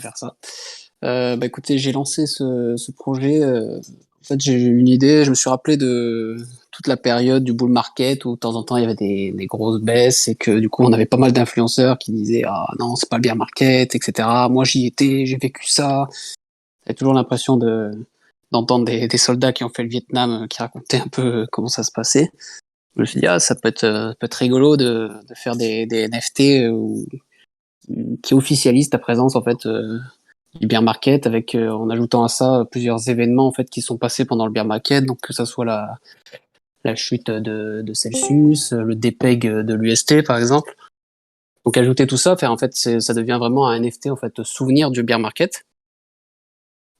Faire ça. Écoutez, j'ai lancé ce projet. En fait, j'ai eu une idée. Je me suis rappelé de toute la période du bull market où de temps en temps il y avait des grosses baisses et que du coup on avait pas mal d'influenceurs qui disaient ah non c'est pas le bear market, etc. Moi j'y étais, j'ai vécu ça. J'avais toujours l'impression d'entendre des soldats qui ont fait le Vietnam qui racontaient un peu comment ça se passait. Je me suis dit ah ça peut être rigolo de faire des NFT qui officialisent ta présence en fait. Du bear market avec en ajoutant à ça plusieurs événements en fait qui sont passés pendant le bear market, donc que ça soit la chute de Celsius, le dépeg de l'UST par exemple. Donc ajouter tout ça, faire en fait ça devient vraiment un NFT en fait souvenir du bear market.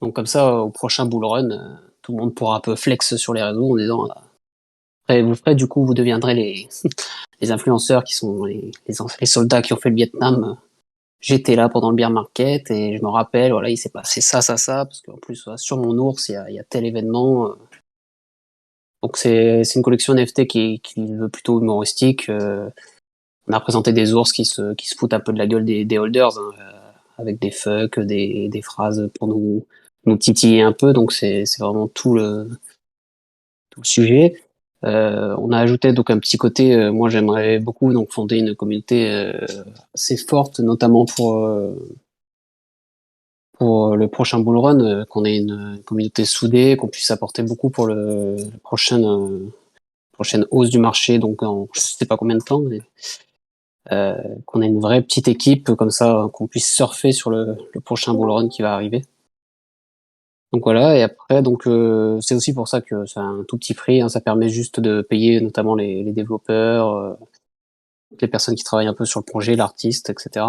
Donc comme ça au prochain bull run, tout le monde pourra un peu flex sur les réseaux en disant après vous ferez du coup vous deviendrez les influenceurs qui sont les soldats qui ont fait le Vietnam. J'étais là pendant le bear market et je me rappelle, voilà, il s'est passé ça, parce qu'en plus, sur mon ours, il y a tel événement. Donc c'est une collection NFT qui veut plutôt humoristique. On a présenté des ours qui se foutent un peu de la gueule des holders, hein, avec des fucks, des phrases pour nous titiller un peu. Donc c'est vraiment tout le sujet. On a ajouté donc un petit côté. Moi, j'aimerais beaucoup donc fonder une communauté assez forte, notamment pour le prochain bull run, qu'on ait une communauté soudée, qu'on puisse apporter beaucoup pour le prochaine hausse du marché, donc en je sais pas combien de temps, mais qu'on ait une vraie petite équipe comme ça, qu'on puisse surfer sur le prochain bull run qui va arriver. Donc voilà, et après donc c'est aussi pour ça que c'est un tout petit prix, hein, ça permet juste de payer notamment les développeurs, les personnes qui travaillent un peu sur le projet, l'artiste, etc.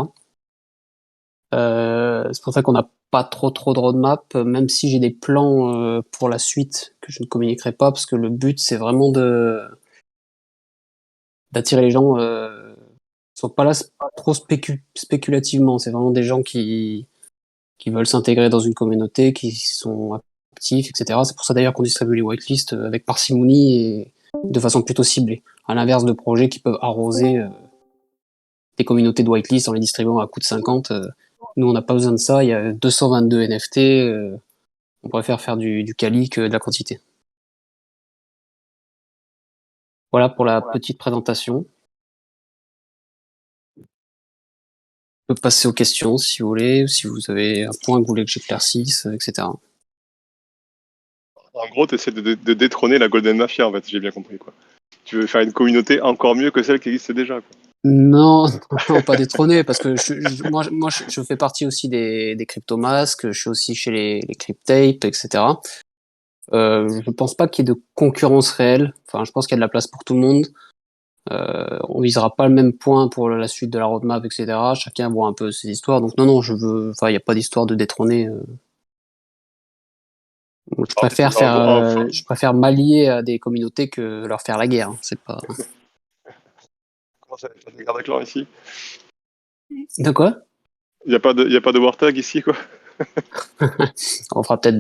C'est pour ça qu'on n'a pas trop de roadmap, même si j'ai des plans pour la suite que je ne communiquerai pas, parce que le but c'est vraiment de d'attirer les gens, qui sont pas là trop spéculativement. C'est vraiment des gens qui veulent s'intégrer dans une communauté, qui sont actifs, etc. C'est pour ça d'ailleurs qu'on distribue les whitelists avec parcimonie et de façon plutôt ciblée, à l'inverse de projets qui peuvent arroser des communautés de whitelist en les distribuant à coût de 50. Nous, on n'a pas besoin de ça. Il y a 222 NFT. On préfère faire du quali que de la quantité. Voilà pour la petite présentation. On peut passer aux questions si vous voulez, si vous avez un point que vous voulez que j'éclaircisse, etc. En gros, tu essaies de détrôner la Golden Mafia, en fait, si j'ai bien compris, quoi. Tu veux faire une communauté encore mieux que celle qui existe déjà, quoi. Non, non, pas détrôner, parce que je fais partie aussi des cryptomasques, je suis aussi chez les cryptapes, etc. Je pense pas qu'il y ait de concurrence réelle. Enfin, je pense qu'il y a de la place pour tout le monde. On visera pas le même point pour la suite de la roadmap, etc. Chacun voit un peu ses histoires. Donc non, enfin, il n'y a pas d'histoire de détrôner. Je préfère m'allier à des communautés que leur faire la guerre, hein. C'est pas. Comment ça, il y a des gardes clans ici? De quoi? Y a pas de Warthog ici, quoi. On fera peut-être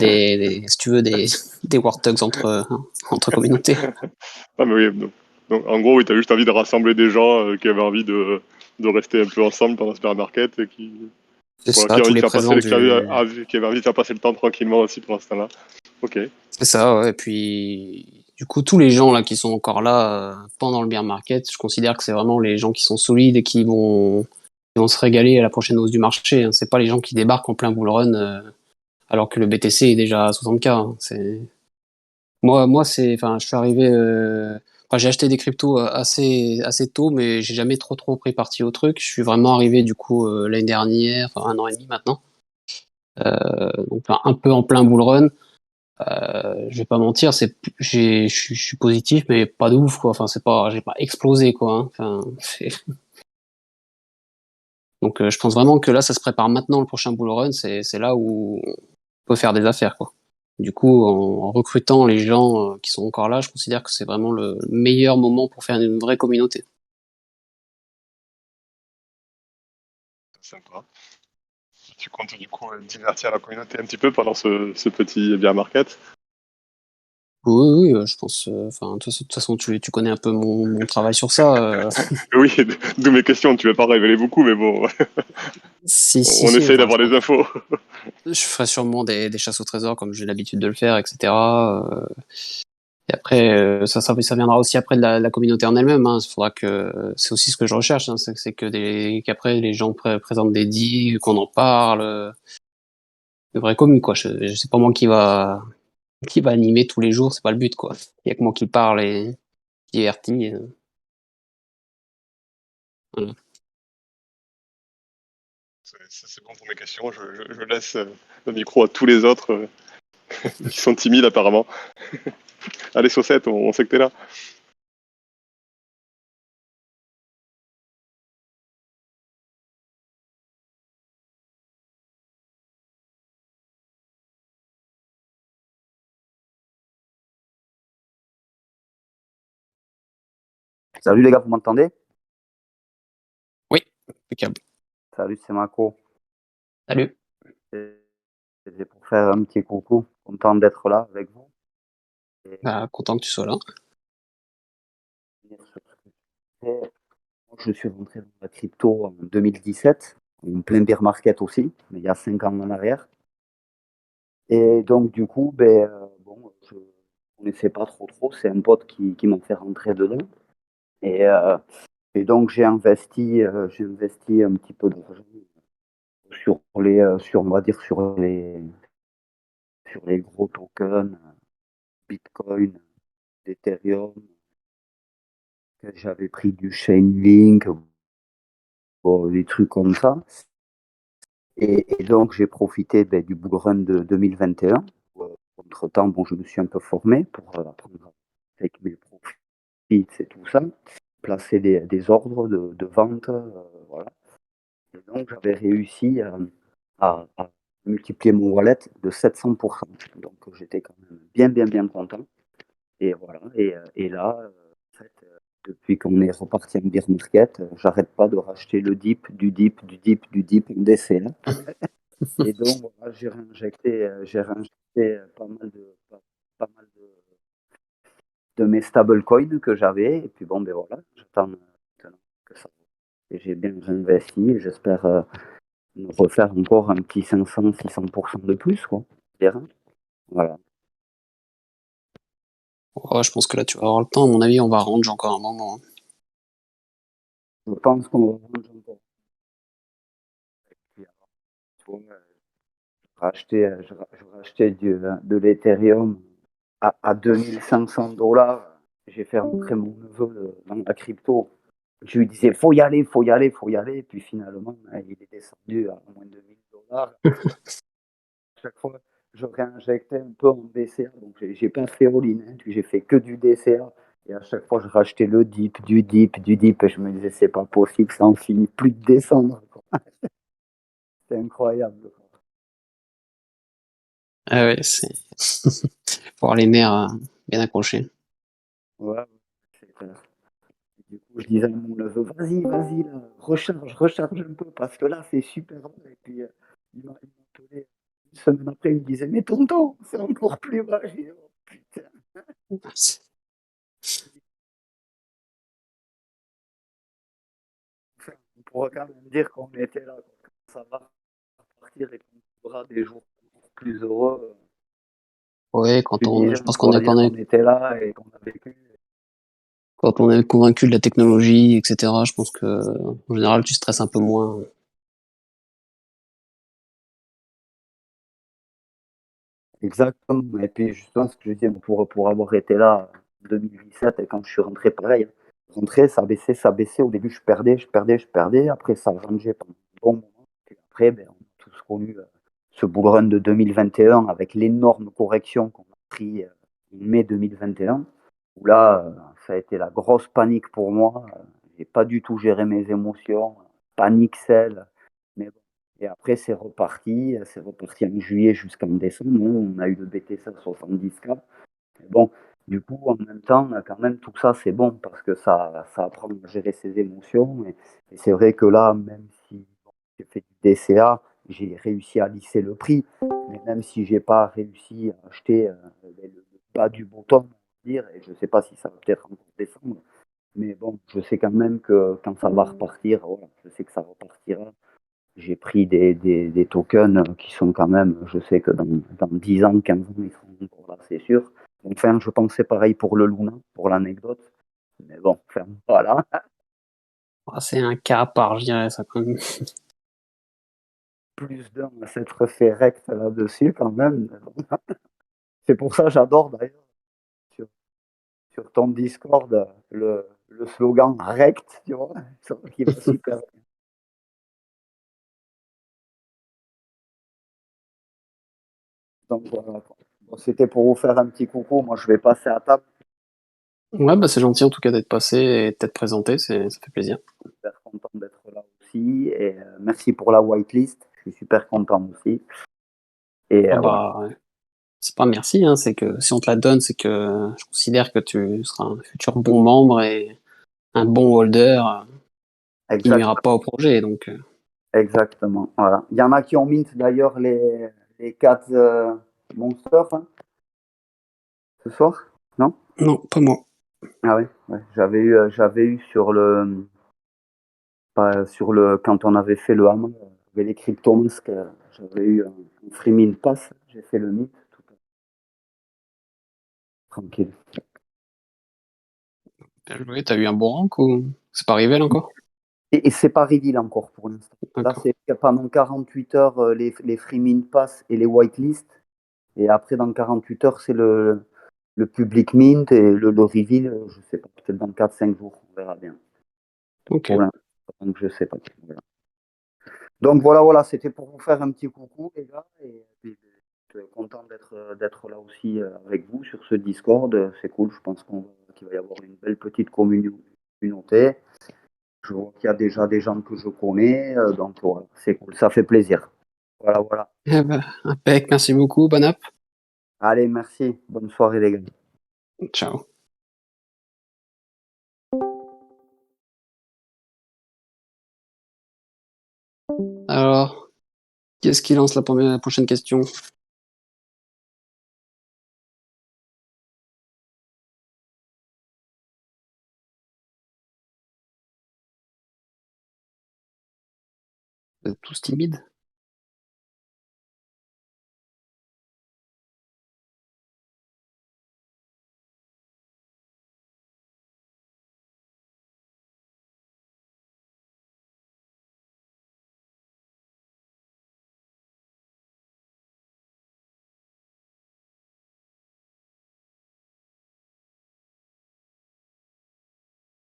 si tu veux, des Warthogs entre communautés. Ah, mais oui, donc, en gros, oui, t'as juste envie de rassembler des gens qui avaient envie de rester un peu ensemble pendant ce bear market et C'est voilà, ça, qui avaient tous envie de les faire présents passer, du. qui avaient envie de faire passer le temps tranquillement aussi pendant ce temps-là. Ok. C'est ça, ouais. Et puis, du coup, tous les gens là qui sont encore là pendant le bear market, je considère que c'est vraiment les gens qui sont solides et qui vont se régaler à la prochaine hausse du marché, hein. C'est pas les gens qui débarquent en plein bull run alors que le BTC est déjà à 60K, hein. Enfin, je suis arrivé. Enfin, j'ai acheté des cryptos assez tôt, mais j'ai jamais trop pris parti au truc. Je suis vraiment arrivé du coup l'année dernière, enfin 1 an et demi maintenant, donc un peu en plein bull run. Je vais pas mentir, je suis positif, mais pas de ouf quoi. Enfin, j'ai pas explosé quoi, hein. Enfin, donc je pense vraiment que là, ça se prépare maintenant le prochain bull run. C'est là où on peut faire des affaires quoi. Du coup, en recrutant les gens qui sont encore là, je considère que c'est vraiment le meilleur moment pour faire une vraie communauté. Sympa. Tu comptes du coup divertir la communauté un petit peu pendant ce petit bear market? Oui, je pense. Enfin, de toute façon, tu connais un peu mon travail sur ça. Oui, d'où mes questions. Tu vas pas révéler beaucoup, mais bon, on Si. essaye Enfin, d'avoir des infos. je ferai sûrement des chasses au trésor comme j'ai l'habitude de le faire, etc. Et après, ça viendra aussi après de la communauté en elle-même. Hein. Il faudra que c'est aussi ce que je recherche, hein, c'est que qu'après les gens présentent des dits, qu'on en parle, de vraie commu quoi. C'est pas moi qui va animer tous les jours, c'est pas le but quoi. Il y a que moi qui parle et qui divertit. Voilà. C'est bon pour mes questions. Je laisse le micro à tous les autres qui sont timides apparemment. Allez, Saucette, on sait que t'es là. Salut les gars, vous m'entendez? Oui, impeccable. Salut, c'est Mako. Salut. C'est pour faire un petit coucou. Content d'être là avec vous. Et Bah, content que tu sois là. revenir sur ce que je fais. Moi, je suis rentré dans la crypto en 2017, en plein bear market aussi, mais il y a 5 ans en arrière. Et donc, du coup, bon, je ne connaissais pas trop. C'est un pote qui m'a fait rentrer dedans. Et, euh, et donc, j'ai investi un petit peu d'argent on va dire, sur les gros tokens, Bitcoin, d'Ethereum, j'avais pris du Chainlink, bon, des trucs comme ça. Et donc, j'ai profité du bull run de 2021. Entre-temps, bon, je me suis un peu formé pour apprendre avec mes profits et tout ça, placer des ordres de vente. Voilà. Et donc, j'avais réussi à multiplier mon wallet de 700%. Donc, j'étais quand même bien content. Et voilà. Et là, en fait, depuis qu'on est reparti en bear market, j'arrête pas de racheter le dip, du dip MDC. Et donc, voilà, j'ai réinjecté pas mal de mes stablecoins que j'avais. Et puis bon, ben voilà, j'attends maintenant que ça. Et j'ai bien réinvesti. J'espère me refaire encore un petit 500-600% de plus, quoi. Voilà. Ouais, je pense que là, tu vas avoir le temps. À mon avis, on va range encore un moment. Hein. Je pense qu'on va vendre encore. Puis, alors, tu vois, je rachetais de l'Ethereum à 2500 $. J'ai fait rentrer mon neveu dans la crypto. Je lui disais, faut y aller. Et puis finalement, il est descendu à moins de 1000 $. À chaque fois, je réinjectais un peu en DCA. Donc, j'ai pas fait all-in. Hein, puis j'ai fait que du DCA. Et à chaque fois, je rachetais le dip, du dip. Et je me disais, c'est pas possible, ça en finit plus de descendre, quoi. C'est incroyable, quoi. Ah ouais, c'est pour avoir les nerfs bien accrochés. Ouais, c'est clair. Du coup, je disais à mon neveu, vas-y, là, recharge un peu, parce que là, c'est super bas. Et puis, il m'a appelé une semaine après, il me disait, mais tonton, c'est encore plus bas. J'ai dit, oh, putain. Enfin, on pourra quand même dire qu'on était là, quoi. Quand ça va partir et qu'on aura des jours plus heureux, Ouais, plus je bien, on pense pourra dire qu'on était là et qu'on a vécu. quand on est convaincu de la technologie, etc., je pense que, en général, tu stresses un peu moins. Exactement. Et puis, justement, ce que je disais, pour avoir été là en 2017, et quand je suis rentré, pareil, rentré, ça baissait. Au début, je perdais. Après, ça rangeait pendant un bon moment. Puis après, on a tous connu ce bull run de 2021 avec l'énorme correction qu'on a pris en mai 2021, où là, ça a été la grosse panique pour moi. J'ai pas du tout géré mes émotions. Panique celle. Mais bon. Et après, c'est reparti en juillet jusqu'en décembre. On a eu le BTC à 70K. Mais bon, du coup, en même temps, quand même, tout ça, c'est bon parce que ça apprend à gérer ses émotions. Et c'est vrai que là, même si bon, j'ai fait du DCA, j'ai réussi à lisser le prix. Mais même si j'ai pas réussi à acheter le bas du beau temps, on va dire, et je sais pas si ça va peut-être encore descendre. Mais bon, je sais quand même que quand ça va repartir, voilà, je sais que ça repartira. J'ai pris des tokens qui sont quand même, je sais que dans 10 ans, 15 ans, ils seront encore là, c'est sûr. Enfin, je pensais pareil pour le Luna, pour l'anecdote. Mais bon, enfin, voilà. Ah, c'est un cas à part, je dirais ça quand même. Plus d'un à s'être fait rect là-dessus quand même. C'est pour ça que j'adore d'ailleurs sur, sur ton Discord le slogan rect, tu vois, qui va super bien. Donc voilà. Bon, c'était pour vous faire un petit coucou. Moi, je vais passer à table. Ouais, bah c'est gentil en tout cas d'être passé et d'être présenté, ça fait plaisir. Je suis super content d'être là aussi. Et merci pour la whitelist. Je suis super content aussi. Et Ah voilà. bah, ouais. C'est pas merci, hein, c'est que si on te la donne, c'est que je considère que tu seras un futur bon membre et un bon holder qui Exact, nuira pas au projet. Donc, exactement. Voilà. Il y en a qui ont mint d'ailleurs les 4 monsters hein, ce soir. Non? non, pas moi. Ah ouais, ouais. J'avais eu sur sur le, quand on avait fait le hameau, avec les cryptomasques, j'avais eu un free mint pass. J'ai fait le mint, tout tranquille. Bien joué, t'as eu un bon rank ou c'est pas arrivé là encore? Et c'est pas reveal encore pour l'instant. Là, D'accord. c'est pendant 48 heures les free mint pass et les whitelist. Et après, dans 48 heures, c'est le public mint et le reveal, je sais pas, peut-être dans 4-5 jours, on verra bien. Ok. Pour l'instant, donc je sais pas. Voilà. Donc voilà, c'était pour vous faire un petit coucou, les gars. Et puis, content d'être là aussi avec vous sur ce Discord. C'est cool, je pense qu'il va y avoir une belle petite communauté. Je vois qu'il y a déjà des gens que je connais, donc voilà, c'est cool, ça fait plaisir. Voilà. Eh ben, impec, merci beaucoup, bonne app. Allez, merci. Bonne soirée, les gars. Ciao. Alors, qui est-ce qui lance la prochaine question? Vous êtes tous timides?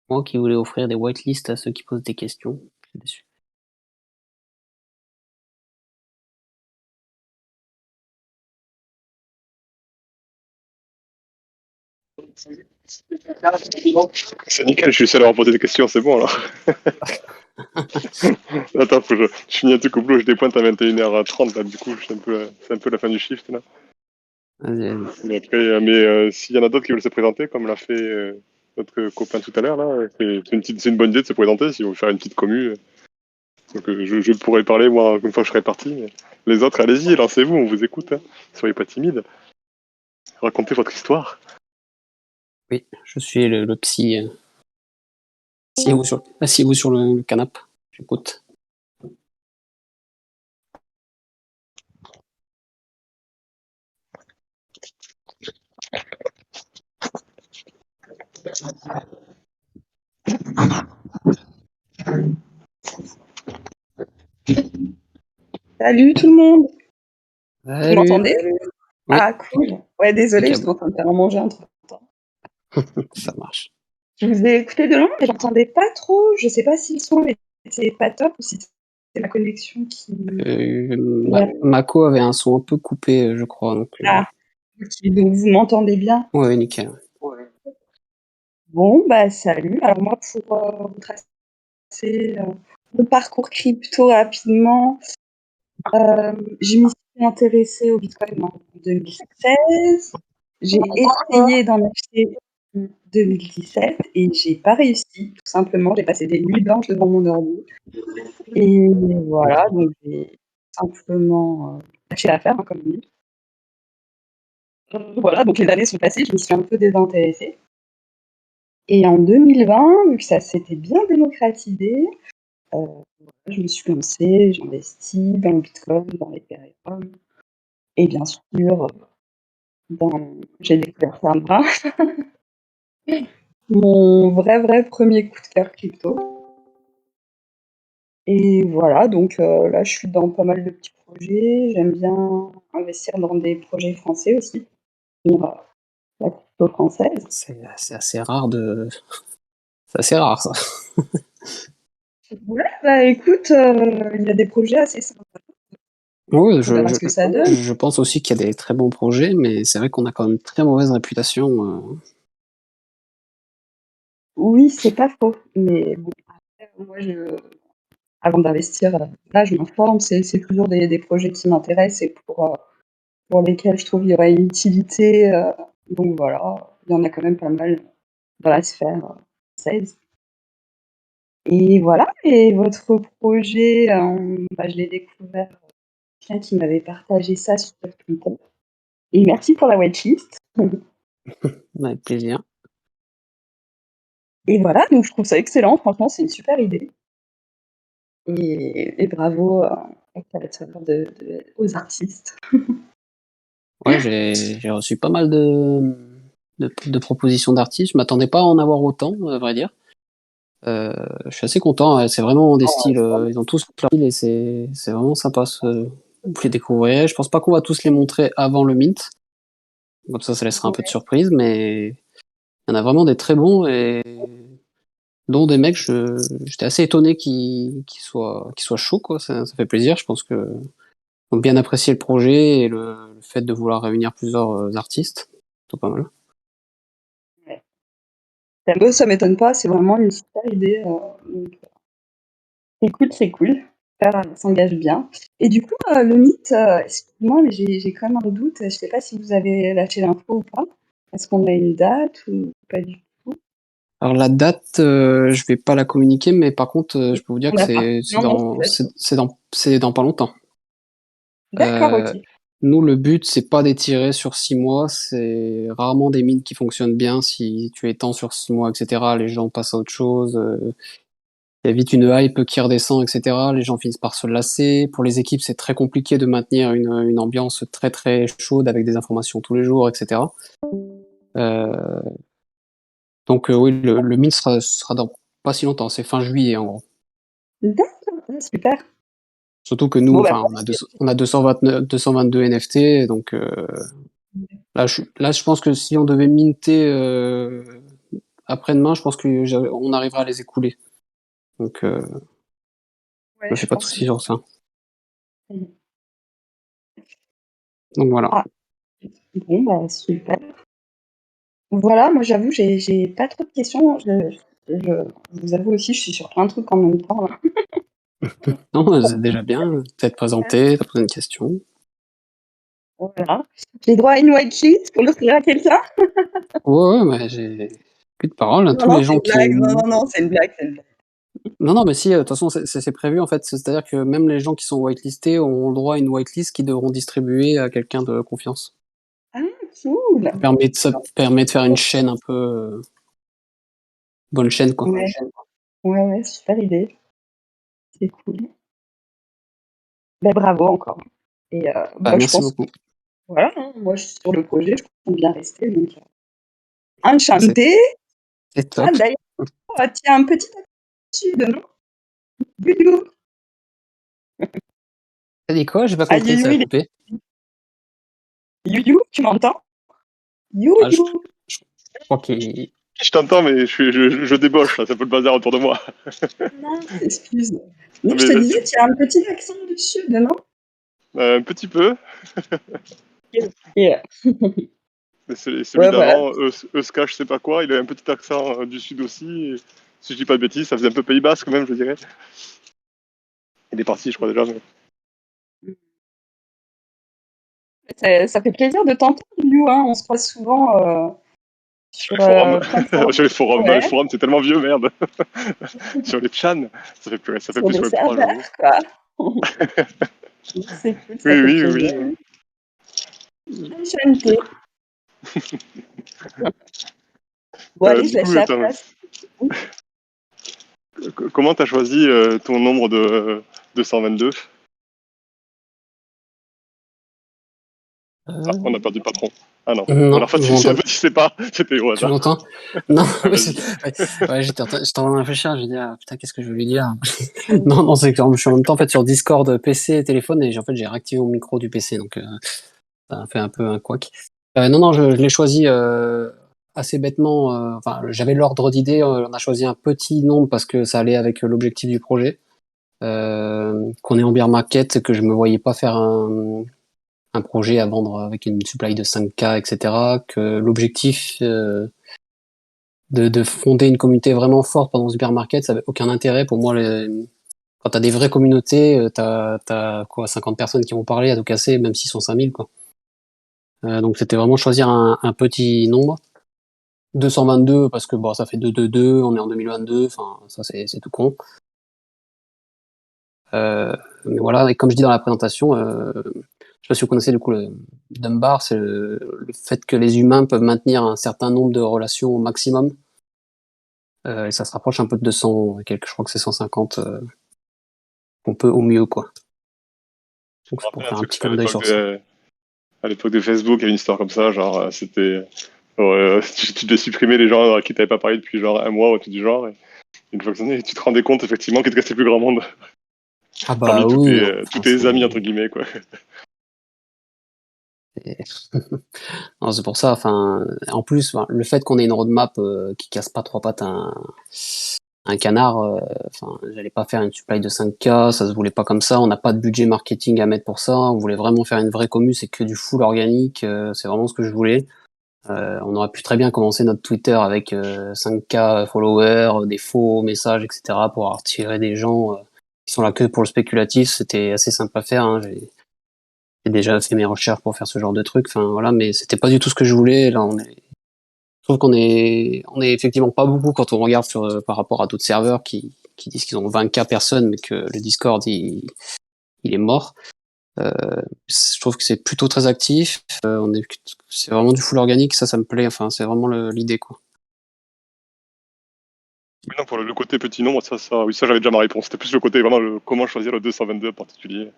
Moi qui voulais offrir des whitelists à ceux qui posent des questions, je suis déçu. C'est nickel, je suis seul à avoir posé des questions, c'est bon alors. Attends, je finis un truc au boulot, je dépointe à 21h30 là, du coup, c'est un peu la fin du shift là. Vas-y, vas-y. Mais en tout cas, s'il y en a d'autres qui veulent se présenter, comme l'a fait notre copain tout à l'heure, là, c'est une bonne idée de se présenter si vous faire une petite commu. Donc je pourrais parler moi une fois que je serai parti. Mais les autres, allez-y, lancez-vous, on vous écoute. Hein. Soyez pas timide. Racontez votre histoire. Oui, je suis le psy. Asseyez-vous sur le canapé. J'écoute. Salut tout le monde! Vous Salut. m'entendez? Oui, Ah cool. Ouais, désolée, j'étais impeccable. en train de faire à manger entre-temps. Ça marche. Je vous ai écouté de loin, mais j'entendais pas trop. Je sais pas si le son était pas top ou si c'est ma connexion qui. Mako avait un son un peu coupé, je crois. Donc, Ah, ok, donc vous m'entendez bien? ouais, nickel. Bon, bah salut. Alors moi, pour vous tracer mon parcours crypto rapidement, je m'y suis intéressée au Bitcoin en 2016. J'ai essayé d'en acheter en 2017 et j'ai pas réussi, tout simplement. J'ai passé des nuits blanches devant mon ordi et voilà, donc j'ai simplement lâché l'affaire, hein, comme on dit. Voilà, donc les années sont passées, je me suis un peu désintéressée. Et en 2020, vu que ça s'était bien démocratisé, je me suis lancée, j'ai investi dans le Bitcoin, dans l'Ethereum, et bien sûr, j'ai découvert Sandra, mon vrai premier coup de cœur crypto. Et voilà, donc là, je suis dans pas mal de petits projets. J'aime bien investir dans des projets français aussi, sur la crypto française. C'est assez rare de. C'est assez rare ça. Ouais, bah écoute, il y a des projets assez sympas. Oui, On verra ce que ça donne. je pense aussi qu'il y a des très bons projets, mais c'est vrai qu'on a quand même une très mauvaise réputation. Oui, c'est pas faux, mais bon, après, moi, avant d'investir, là, je m'informe. C'est toujours des projets qui m'intéressent et pour lesquels je trouve qu'il y aurait une utilité. Donc voilà, il y en a quand même pas mal dans la sphère française. Et voilà, et votre projet, bah, je l'ai découvert, quelqu'un qui m'avait partagé ça sur Twitter. Et merci pour la whitelist. Avec plaisir. Et voilà, donc je trouve ça excellent, franchement, c'est une super idée. Et bravo aux artistes. Ouais, j'ai reçu pas mal de propositions d'artistes. Je m'attendais pas à en avoir autant, à vrai dire. Je suis assez content. Ouais, c'est vraiment des styles. Ils ont tous leur style et c'est vraiment sympa. Vous les découvrirez. Je pense pas qu'on va tous les montrer avant le mint. Comme ça laissera un peu de surprise, mais il y en a vraiment des très bons et dont des mecs, j'étais assez étonné qu'ils soient chauds, quoi. Ça fait plaisir. Je pense que ont bien apprécié le projet et le fait de vouloir réunir plusieurs artistes. C'est pas mal. Ouais. Ça m'étonne pas, c'est vraiment une super idée. Donc, c'est cool. Ça s'engage bien. Et du coup, le mythe, excuse-moi, mais j'ai quand même un doute. Je sais pas si vous avez lâché l'info ou pas. Est-ce qu'on a une date ou pas du tout? Alors la date, je vais pas la communiquer, mais par contre, je peux vous dire On que n'a pas. Non, non, c'est pas sûr. c'est dans pas longtemps. D'accord, Euh, ok. Nous, le but, c'est pas d'étirer sur 6 mois. C'est rarement des mines qui fonctionnent bien. Si tu étends sur 6 mois, etc., les gens passent à autre chose. Il y a vite une hype qui redescend, etc. Les gens finissent par se lasser. Pour les équipes, c'est très compliqué de maintenir une ambiance très très chaude avec des informations tous les jours, etc. Euh, donc oui, le mint sera dans pas si longtemps. C'est fin juillet en gros. D'accord, super. Surtout que nous, Bon, bah, enfin, on a 229, 222 NFT, donc là, je pense que si on devait minter après-demain, je pense qu'on arrivera à les écouler. Donc, je ouais, me fais je pas de pense soucis aussi. sur ça. Donc voilà. Ah, bon, bah, super. Voilà, moi, j'avoue, j'ai pas trop de questions. Je vous avoue aussi, je suis sur plein de trucs en même temps, là. Non, c'est déjà bien. T'être présenté, t'as posé une question. Voilà. J'ai droit à une whitelist pour l'offrir à quelqu'un? Ouais, ouais, mais j'ai plus de parole, hein. Non, Tous non, les c'est gens une blague. Non, qui. non, non, c'est une blague, c'est une blague. Non, non, mais si, de toute façon, c'est prévu en fait. C'est-à-dire que même les gens qui sont whitelistés ont le droit à une whitelist qu'ils devront distribuer à quelqu'un de confiance. Ah, cool. Ça permet de faire une chaîne un peu bonne chaîne, quoi. Ouais, ouais, ouais, super idée. C'est cool. Bah, bravo encore. Et Bah, bah, je merci pense beaucoup. voilà, hein, moi, je suis sur le projet, je compte bien rester, donc C'est enchantée. c'est Ah, top. d'ailleurs, tiens, un petit dessus de nom. Youyou. T'as dit quoi? J'ai pas Ah, compris, ça Youyou, a coupé. Youyou, tu m'entends? Ah, Youyou. je crois qu'il. Je t'entends, mais je débauche, là, c'est un peu le bazar autour de moi. Mince, excuse. Non, je Mais te vas-y, disais, tu as un petit accent du sud, non? un petit peu. Et, Mais celui ouais, voilà. d'avant, Euska, je sais pas quoi, il a un petit accent du sud aussi. Et si je dis pas de bêtises, ça faisait un peu Pays Basque, quand même, je dirais. Il est parti, je crois, déjà. Mais... Ça fait plaisir de t'entendre, You, hein. On se croise souvent Sur sur les forums, plein de forums. sur les forums, non, les Ouais, forums, c'est tellement vieux, merde. Sur les chans, ça fait sur plus des Web 3, j'avoue. serveurs, quoi. C'est cool, ça Oui, fait oui, plaisir. oui. Enchanté. Bon, allez, je Du coup, laisse la place. comment t'as choisi ton nombre de 222? Ah, on a perdu le patron. Ah non. Non, Alors, en fait, vous si m'entendez? applaudissez pas, c'était au Tu hasard. m'entends? Non, Ah, ouais, vas-y. ouais, j'étais en train de réfléchir, j'ai dit, ah, putain, qu'est-ce que je vais lui dire? Non, non, c'est que je suis en même temps, en fait, sur Discord, PC et téléphone, et en fait, j'ai réactivé mon micro du PC, donc, ça a fait un peu un couac. Non, non, je l'ai choisi, assez bêtement, enfin, j'avais l'ordre d'idée, on a choisi un petit nombre parce que ça allait avec l'objectif du projet, qu'on est en bear market, que je me voyais pas faire un projet à vendre avec une supply de 5K, etc., que l'objectif, de fonder une communauté vraiment forte pendant ce bear market, ça avait aucun intérêt pour moi. Quand t'as des vraies communautés, t'as quoi, 50 personnes qui vont parler à tout casser, même s'ils sont 5000, quoi. Donc c'était vraiment choisir un petit nombre. 222 parce que bon, ça fait 222, on est en 2022, enfin ça c'est tout con. Mais voilà, et comme je dis dans la présentation, je sais pas si vous connaissez du coup le Dunbar, c'est le fait que les humains peuvent maintenir un certain nombre de relations au maximum. Et ça se rapproche un peu de 200 et quelques, je crois que c'est 150 qu'on peut au mieux, quoi. Donc Je me c'est pour rappelle un faire un truc petit clin d'œil sur ça. à l'époque de Facebook, il y avait une histoire comme ça, genre, c'était. Tu devais supprimer les gens à qui t'avais pas parlé depuis genre un mois ou tout du genre. Et une fois que tu te rendais compte effectivement qu'il te restait plus grand monde Ah bah parmi oui, tous enfin, tes amis entre guillemets quoi. non, c'est pour ça. Enfin, en plus, enfin, le fait qu'on ait une roadmap qui casse pas trois pattes à un canard, enfin, j'allais pas faire une supply de 5K, ça se voulait pas comme ça. On n'a pas de budget marketing à mettre pour ça. On voulait vraiment faire une vraie commu, c'est que du full organique. C'est vraiment ce que je voulais. On aurait pu très bien commencer notre Twitter avec 5K followers, des faux messages, etc. pour attirer des gens qui sont là que pour le spéculatif. C'était assez simple à faire. Hein. J'ai déjà fait mes recherches pour faire ce genre de truc. Enfin voilà, mais c'était pas du tout ce que je voulais. Là, je trouve on est effectivement pas beaucoup quand on regarde par rapport à d'autres serveurs qui disent qu'ils ont 20K personnes, mais que le Discord il est mort. Euh, je trouve que c'est plutôt très actif. C'est vraiment du full organique, ça me plaît. Enfin, c'est vraiment l'idée, quoi. Oui, non, pour le côté petit nombre, oui, ça j'avais déjà ma réponse. C'était plus le côté vraiment comment choisir le 222 en particulier.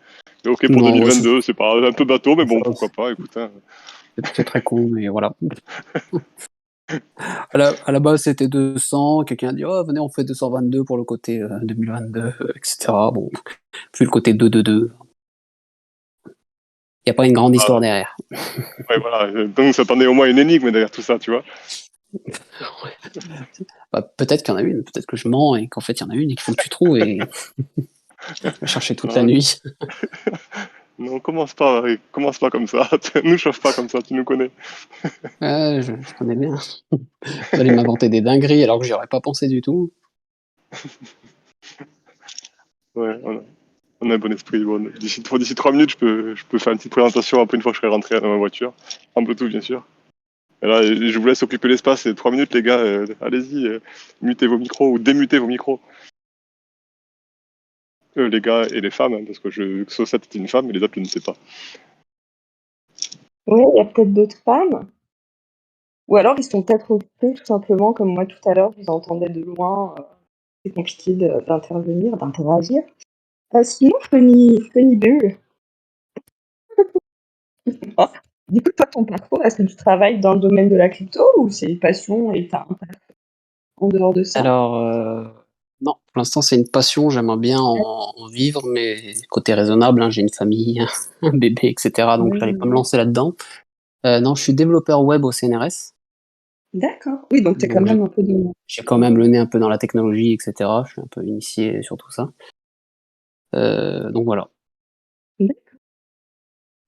Mais ok, pour Non, ouais, 2022, c'est pas un peu bateau, mais bon, pourquoi pas, écoute. Hein. c'est très cool, mais voilà. À la base, c'était 200. Quelqu'un a dit, oh, venez, on fait 222 pour le côté 2022, etc. Bon, puis le côté 222. Il n'y a pas une grande histoire Ah, derrière. ouais, voilà. Donc ça t'en est au moins une énigme derrière tout ça, tu vois. Bah, peut-être qu'il y en a une, peut-être que je mens et qu'en fait, il y en a une et qu'il faut que tu trouves et tu vas chercher toute la Non, nuit. non, commence pas comme ça. Nous chauffe pas comme ça, tu nous connais. Je connais bien. Vous allez m'inventer des dingueries alors que j'y aurais pas pensé du tout. Ouais, on a un bon esprit. Bon, d'ici 3 minutes, je peux faire une petite présentation après une fois que je serai rentré dans ma voiture. En Bluetooth, bien sûr. Et là, je vous laisse occuper l'espace. 3 minutes, les gars. Allez-y, mutez vos micros ou démutez vos micros. Les gars et les femmes, hein, parce que vu que Saucette est une femme, et les autres, je ne sais pas. Oui, il y a peut-être d'autres femmes. Ou alors ils sont peut-être occupés tout simplement, comme moi tout à l'heure, je vous entendais de loin. C'est compliqué d'intervenir, d'interagir. Sinon, Funny Bull, du coup, toi, ton parcours, est-ce que tu travailles dans le domaine de la crypto ou c'est une passion et t'as un taf en dehors de ça? Alors, non, pour l'instant, c'est une passion. J'aimerais bien en vivre, mais côté raisonnable, hein, j'ai une famille, un bébé, etc. Donc, j'allais pas me Oui. lancer là-dedans. Non, je suis développeur web au CNRS. D'accord. Oui, donc tu es quand Donc, même un peu de... j'ai quand même le nez un peu dans la technologie, etc. Je suis un peu initié sur tout ça. Donc voilà.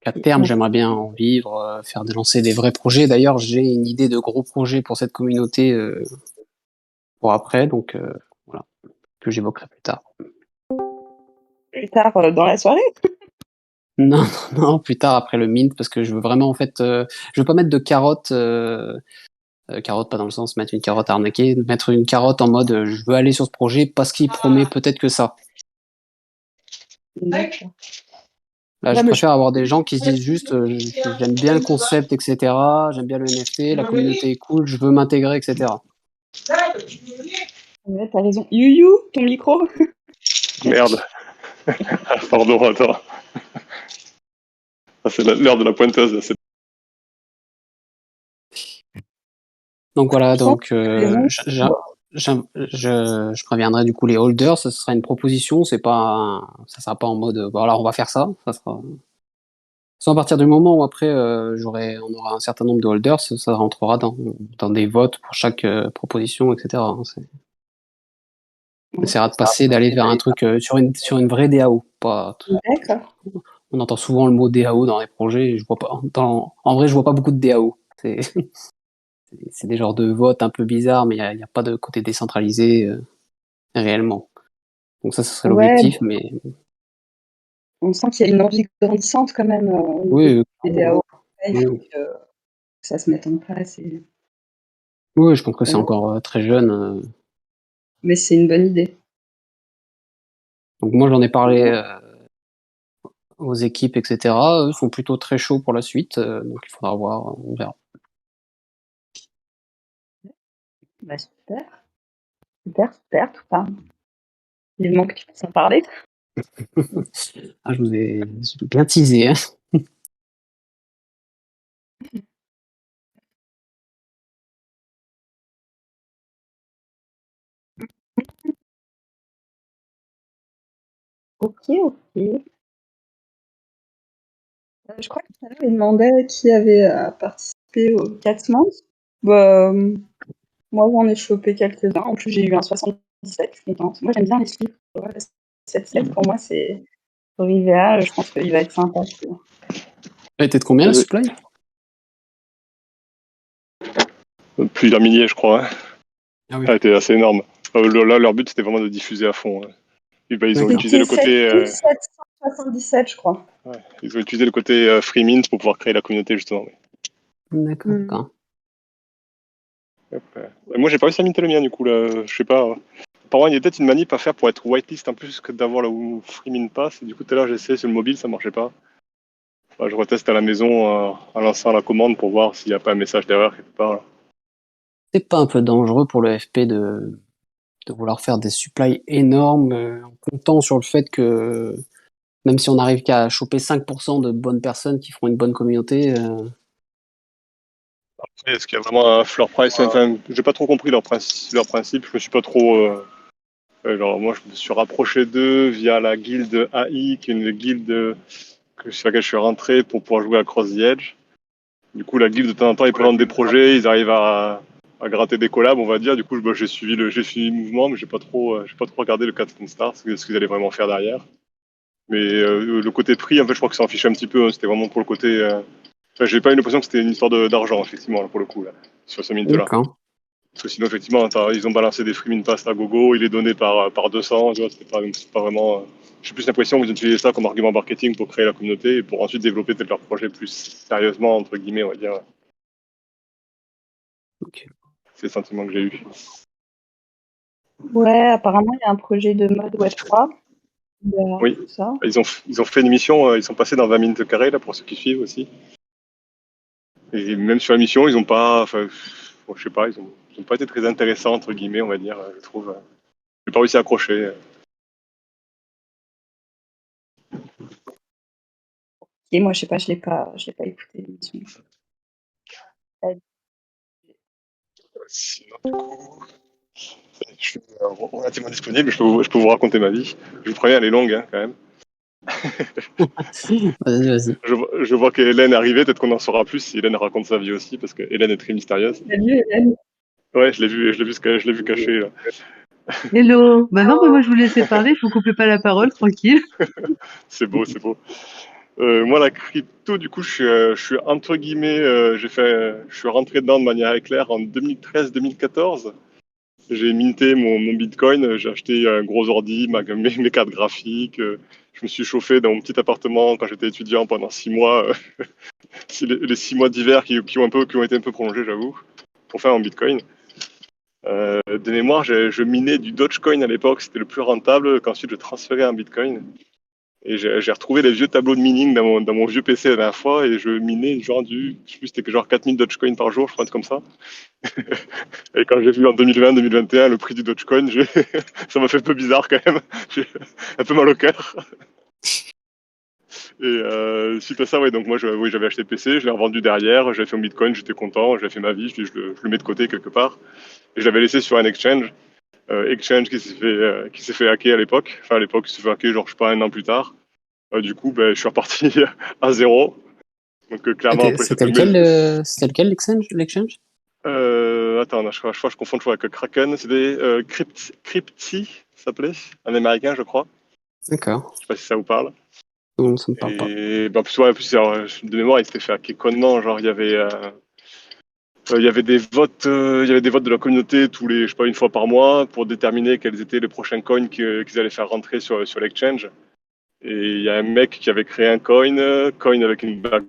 À terme, j'aimerais bien en vivre, lancer des vrais projets. D'ailleurs, j'ai une idée de gros projets pour cette communauté pour après, donc voilà, que j'évoquerai plus tard. Plus tard dans la soirée. Non, non, non, plus tard après le mint, parce que je veux vraiment en fait, je veux pas mettre de carotte, carotte pas dans le sens mettre une carotte à arnaquer, mettre une carotte en mode je veux aller sur ce projet parce qu'il promet peut-être que ça. D'accord. Là, Ouais, je mais préfère avoir des gens qui se disent juste j'aime bien le concept, etc. J'aime bien le NFT, la communauté est cool, je veux m'intégrer, etc. ouais, t'as raison. You, ton micro? Merde. Pardon, attends. Ah, c'est l'heure de la pointeuse. Là. Donc voilà, Je pense donc que t'as raison. je préviendrai du coup les holders, ça sera une proposition, ça sera pas en mode voilà, on va faire ça, ça sera. Soit à partir du moment où après on aura un certain nombre de holders, ça rentrera dans des votes pour chaque proposition, etc. hein, on Ouais, essaiera de passer, d'aller vers un truc sur une vraie DAO. Pas, d'accord. on entend souvent le mot DAO dans les projets, et je vois pas, en vrai, je vois pas beaucoup de DAO. C'est des genres de votes un peu bizarres, mais il y a pas de côté décentralisé réellement. Donc ça, ce serait Ouais, l'objectif, mais on sent qu'il y a une envie grandissante quand même au niveau oui, des DAO. Ouais, il faut oui, que ça se mette en place. oui, je pense que c'est Ouais. encore très jeune. Mais c'est une bonne idée. Donc moi, j'en ai parlé aux équipes, etc. Eux sont plutôt très chauds pour la suite, donc il faudra voir, on verra. Bah, super, super, super, tout ça. Vivement que tu puisses en parler. Ah, je vous ai bien teasé, hein. Ok, ok. Je crois que tout à l'heure, il demandait qui avait participé au 4 months. Bah, moi, j'en ai chopé quelques-uns. En plus, j'ai eu un 77, je suis contente. Moi, j'aime bien les chiffres. Ouais, 7-7, pour moi, c'est idéal. Je pense qu'il va être sympa. Elle était de combien, la supply? Plusieurs milliers, je crois. Hein. Ah oui. Ça a été assez énorme. Là, leur but, c'était vraiment de diffuser à fond. Hein. Et ben, ils ont D'accord. utilisé C'était le côté, 7777, je crois. ouais, ils ont utilisé le côté free mint pour pouvoir créer la communauté justement. D'accord, Mm. d'accord. Moi, j'ai pas réussi à minter le mien du coup là. Je sais pas. Apparemment, il y a peut-être une manip à faire pour être whitelist en plus que d'avoir le free mint pass. Et du coup, tout à l'heure, j'ai essayé sur le mobile, ça marchait pas. Enfin, je reteste à la maison en lançant la commande pour voir s'il n'y a pas un message d'erreur quelque part. Là. C'est pas un peu dangereux pour le FP de vouloir faire des supplies énormes en comptant sur le fait que même si on n'arrive qu'à choper 5% de bonnes personnes qui feront une bonne communauté, Est-ce qu'il y a vraiment un floor price enfin, j'ai pas trop compris leur principe. Je me suis pas trop. Genre, moi, je me suis rapproché d'eux via la guilde AI, qui est une guilde sur laquelle je suis rentré pour pouvoir jouer à Cross the Edge. Du coup, la guilde, de temps en temps, ils présentent des projets, ils arrivent à gratter des collabs, on va dire. Du coup, j'ai suivi j'ai suivi le mouvement, mais j'ai pas trop regardé le 4 Star, ce qu'ils allaient vraiment faire derrière. Mais le côté prix, en fait, je crois que ça en fichait un petit peu. Hein. C'était vraiment pour le côté. Enfin, j'ai pas eu l'impression que c'était une histoire d'argent, effectivement, là, pour le coup, là, sur ce mint-là. d'accord. Parce que sinon, effectivement, ils ont balancé des free mint pass à gogo, il est donné par 200, tu vois, c'était pas vraiment. J'ai plus l'impression qu'ils ont utilisé ça comme argument marketing pour créer la communauté et pour ensuite développer peut-être leur projet plus sérieusement, entre guillemets, on va dire. Ok. C'est le sentiment que j'ai eu. Ouais, apparemment, il y a un projet de mode Web3 derrière Oui, tout ça. ils ont fait une mission, ils sont passés dans 20 minutes carrées, là, pour ceux qui suivent aussi. Et même sur la mission, ils ont pas. Enfin, bon, je sais pas, ils ont pas été très intéressants, entre guillemets, on va dire, je trouve. J'ai pas réussi à accrocher. Et moi, je sais pas, je l'ai pas écouté l'émission. Sinon, du coup, je suis relativement disponible, je peux vous raconter ma vie. Je vous préviens, elle est longue, hein, quand même. Vas-y, vas-y. Je vois qu'Hélène est arrivée, peut-être qu'on en saura plus si Hélène raconte sa vie aussi, parce que Hélène est très mystérieuse. Salut Hélène. Ouais, je l'ai vu caché, là. Hello. Bah non, bah moi je vous laissais parler, je vous coupez pas la parole, tranquille. C'est beau, c'est beau. Moi, la crypto, du coup, je suis entre guillemets, je suis rentré dedans de manière éclair en 2013-2014. J'ai minté mon Bitcoin, j'ai acheté un gros ordi, mes cartes graphiques. Je me suis chauffé dans mon petit appartement quand j'étais étudiant pendant 6 mois. C'est les 6 mois d'hiver qui ont été un peu prolongés, j'avoue, pour faire un Bitcoin. De mémoire, je minais du Dogecoin à l'époque, c'était le plus rentable, qu'ensuite je transférais en Bitcoin. Et j'ai retrouvé les vieux tableaux de mining dans mon vieux PC la dernière fois et je minais genre je sais plus, c'était que genre 4000 Dogecoin par jour, je crois, un truc comme ça. Et quand j'ai vu en 2020-2021 le prix du Dogecoin, ça m'a fait un peu bizarre quand même. J'ai un peu mal au cœur. Et suite à ça, ouais, donc moi, oui, j'avais acheté le PC, je l'ai revendu derrière, j'avais fait mon Bitcoin, j'étais content, j'avais fait ma vie, je le mets de côté quelque part. Et je l'avais laissé sur un exchange, exchange qui s'est fait hacker à l'époque. Enfin, à l'époque, il s'est fait hacker, genre, je sais pas, un an plus tard. Du coup, ben, je suis reparti à zéro. Donc, clairement, après cette C'était lequel l'exchange? Attends, je crois que je confonds toujours avec Kraken. C'était Crypti, ça s'appelait, un américain, je crois. D'accord. Je sais pas si ça vous parle. Non, ça me parle pas. Et ben, en plus, alors, de mémoire, il s'était fait hacker connement. Genre, il y avait des votes, il y avait des votes de la communauté tous les, je sais pas, une fois par mois pour déterminer quels étaient les prochains coins qu'ils allaient faire rentrer sur l'exchange. Et il y a un mec qui avait créé un coin avec une backdoor.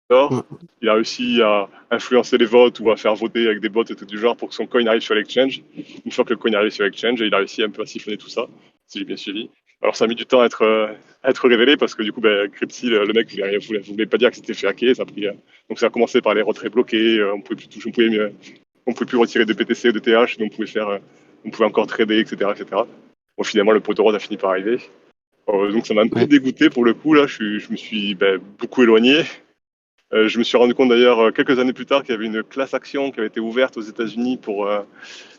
Ouais. Il a réussi à influencer les votes ou à faire voter avec des bots et tout du genre pour que son coin arrive sur l'exchange. Une fois que le coin arrive sur l'exchange, il a réussi un peu à siphonner tout ça, si j'ai bien suivi. Alors ça a mis du temps à être révélé parce que du coup, ben, Crypti, le mec, voulait pas dire que c'était fait hacker. Ça a pris, donc ça a commencé par les retraits bloqués. On pouvait plus toucher, on pouvait plus retirer de BTC ou de TH, mais on pouvait encore trader, etc., etc. Bon, finalement, le pot rose a fini par arriver. Donc ça m'a un peu Ouais. dégoûté pour le coup. Là, je me suis beaucoup éloigné. Je me suis rendu compte d'ailleurs quelques années plus tard qu'il y avait une class action qui avait été ouverte aux États-Unis pour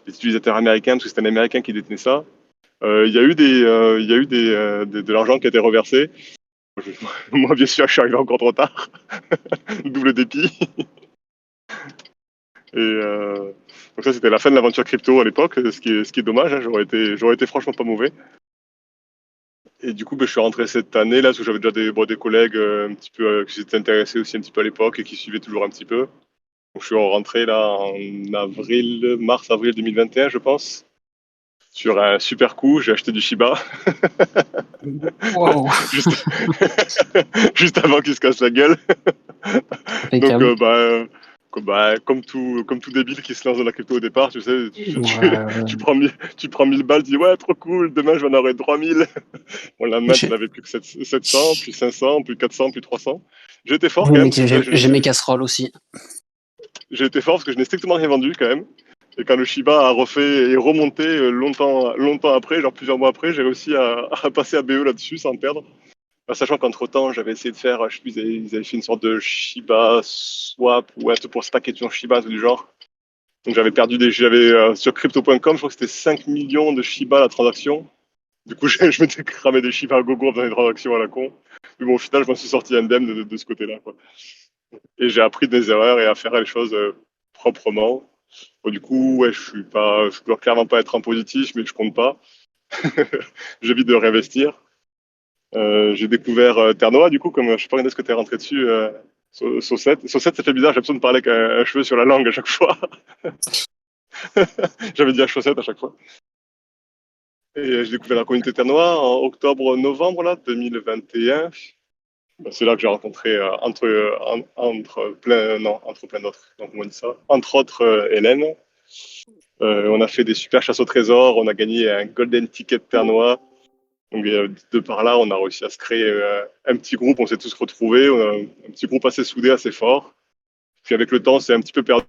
les utilisateurs américains, parce que c'était un Américain qui détenait ça. Il y a eu de l'argent qui a été reversé. Moi, bien sûr, je suis arrivé encore trop tard. Double dépit. Et donc ça, c'était la fin de l'aventure crypto à l'époque, ce qui est dommage. Hein, j'aurais été franchement pas mauvais. Et du coup, ben, je suis rentré cette année là, parce que j'avais déjà des collègues un petit peu qui s'étaient intéressés aussi un petit peu à l'époque et qui suivaient toujours un petit peu. Donc, je suis rentré là en mars-avril 2021, je pense. Sur un super coup, j'ai acheté du Shiba Wow. juste, juste avant qu'il se casse la gueule. Donc, Impeccable. comme tout débile qui se lance dans la crypto au départ, tu sais, Ouais. tu prends 1000 balles, tu dis ouais, trop cool, demain j'en aurai 3000. Bon, la main, tu J'ai n'avais plus que 700, puis 500, puis 400, puis 300. J'ai été fort oui, quand même, mais parce que j'ai mes casseroles aussi. j'ai été fort parce que je n'ai strictement rien vendu quand même. Et quand le Shiba a refait et remonté longtemps après, genre plusieurs mois après, j'ai réussi à passer à BE là-dessus sans perdre. Sachant qu'entre-temps, j'avais essayé de faire, je sais plus, ils avaient fait une sorte de Shiba swap ou un truc pour stacker sur Shiba, tout du genre. Donc j'avais sur crypto.com, je crois que c'était 5 millions de Shiba la transaction. Du coup, je m'étais cramé des Shiba à gogo en faisant des transactions à la con. Mais bon, au final, je m'en suis sorti indemne de ce côté-là, quoi. Et j'ai appris des erreurs et à faire les choses proprement. Bon, du coup, ouais, je dois clairement pas être en positif, mais je compte pas. J'évite de réinvestir. J'ai découvert Terre Noire, du coup, comme je sais pas quand est-ce que tu es rentré dessus, Saucette. Saucette, ça fait bizarre, j'ai l'impression de parler avec un cheveu sur la langue à chaque fois. J'avais dit à chaussette à chaque fois. Et j'ai découvert la communauté Terre Noire en octobre-novembre, là, 2021. Ben, c'est là que j'ai rencontré, entre plein d'autres, donc on dit ça, entre autres Hélène. On a fait des super chasses au trésor, on a gagné un golden ticket Terre Noire. Donc de par là, on a réussi à se créer un petit groupe, on s'est tous retrouvés, on a un petit groupe assez soudé, assez fort. Puis avec le temps, c'est un petit peu perdu.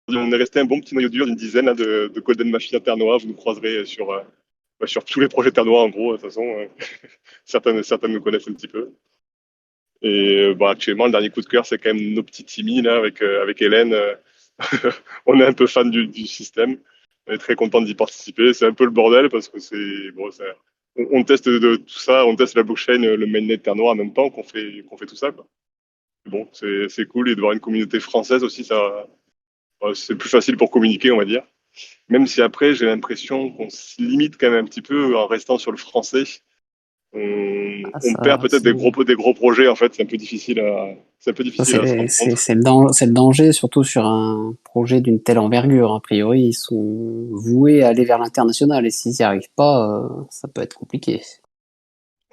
On est resté un bon petit noyau dur d'une dizaine là, de Golden Machine à Terre-Noire. Vous nous croiserez sur tous les projets Terre-Noire, en gros, de toute façon. Certaines nous connaissent un petit peu. Et bon, actuellement, le dernier coup de cœur, c'est quand même nos petits Timmy, là, avec Hélène. On est un peu fan du système. On est très content d'y participer. C'est un peu le bordel parce que on teste de tout ça, on teste la blockchain, le mainnet Terre-Noire en même temps qu'on fait tout ça, quoi. Bon, c'est cool. Et de voir une communauté française aussi, c'est plus facile pour communiquer, on va dire. Même si après, j'ai l'impression qu'on se limite quand même un petit peu en restant sur le français. Ah, On perd ça, peut-être des gros projets, en fait. C'est un peu difficile à se rendre compte. c'est le danger, surtout sur un projet d'une telle envergure. A priori, ils sont voués à aller vers l'international et s'ils n'y arrivent pas, ça peut être compliqué.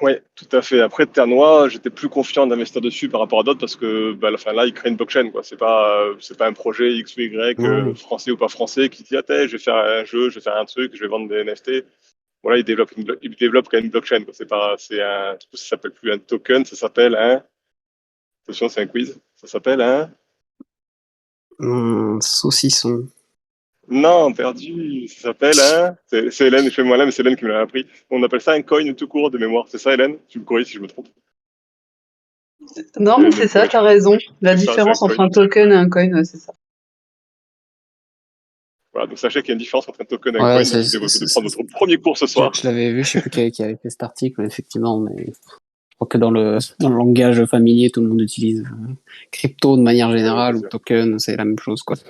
Oui, tout à fait. Après, Terre-Noire, j'étais plus confiant d'investir dessus par rapport à d'autres parce que, enfin, là, ils créent une blockchain, quoi. C'est pas un projet X ou Y, Ouais. français ou pas français, qui dit, ah, je vais faire un jeu, je vais faire un truc, je vais vendre des NFT. voilà, ils développent quand même une blockchain, quoi. Du coup, ça s'appelle plus un token, ça s'appelle attention, c'est un quiz, ça s'appelle Saucisson. non, perdu, ça s'appelle c'est Hélène, je fais moi là, mais c'est Hélène qui me l'a appris. On appelle ça un coin tout court de mémoire, c'est ça, Hélène? Tu me corriges si je me trompe. Non, mais Hélène, c'est me ça, corrige. t'as raison. La C'est ça, c'est un différence entre coin. un token et un coin, ouais, c'est ça. Voilà, donc sachez qu'il y a une différence entre un token et un Ouais, coin, donc vous devez prendre votre premier cours ce je, soir. je l'avais vu, je sais plus qui avait fait cet article, effectivement, mais je crois que dans le langage familier, tout le monde utilise crypto de manière générale, ou C'est token, c'est la même chose, quoi. ça.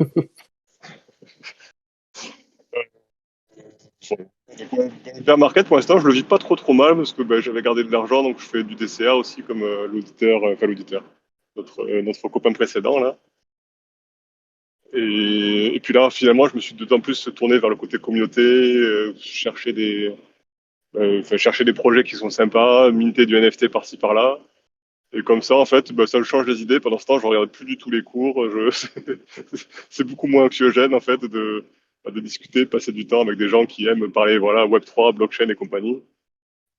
Donc, le bear market, pour l'instant, je le vis pas trop mal parce que j'avais gardé de l'argent, donc je fais du DCA aussi comme notre copain précédent là. Et puis là, finalement, je me suis d'autant plus tourné vers le côté communauté, chercher des projets qui sont sympas, minter du NFT par-ci par-là. Et comme ça, en fait, ça me change les idées. Pendant ce temps, je regarde plus du tout les cours. C'est beaucoup moins anxiogène, en fait, de discuter, de passer du temps avec des gens qui aiment parler, voilà, Web3, blockchain et compagnie.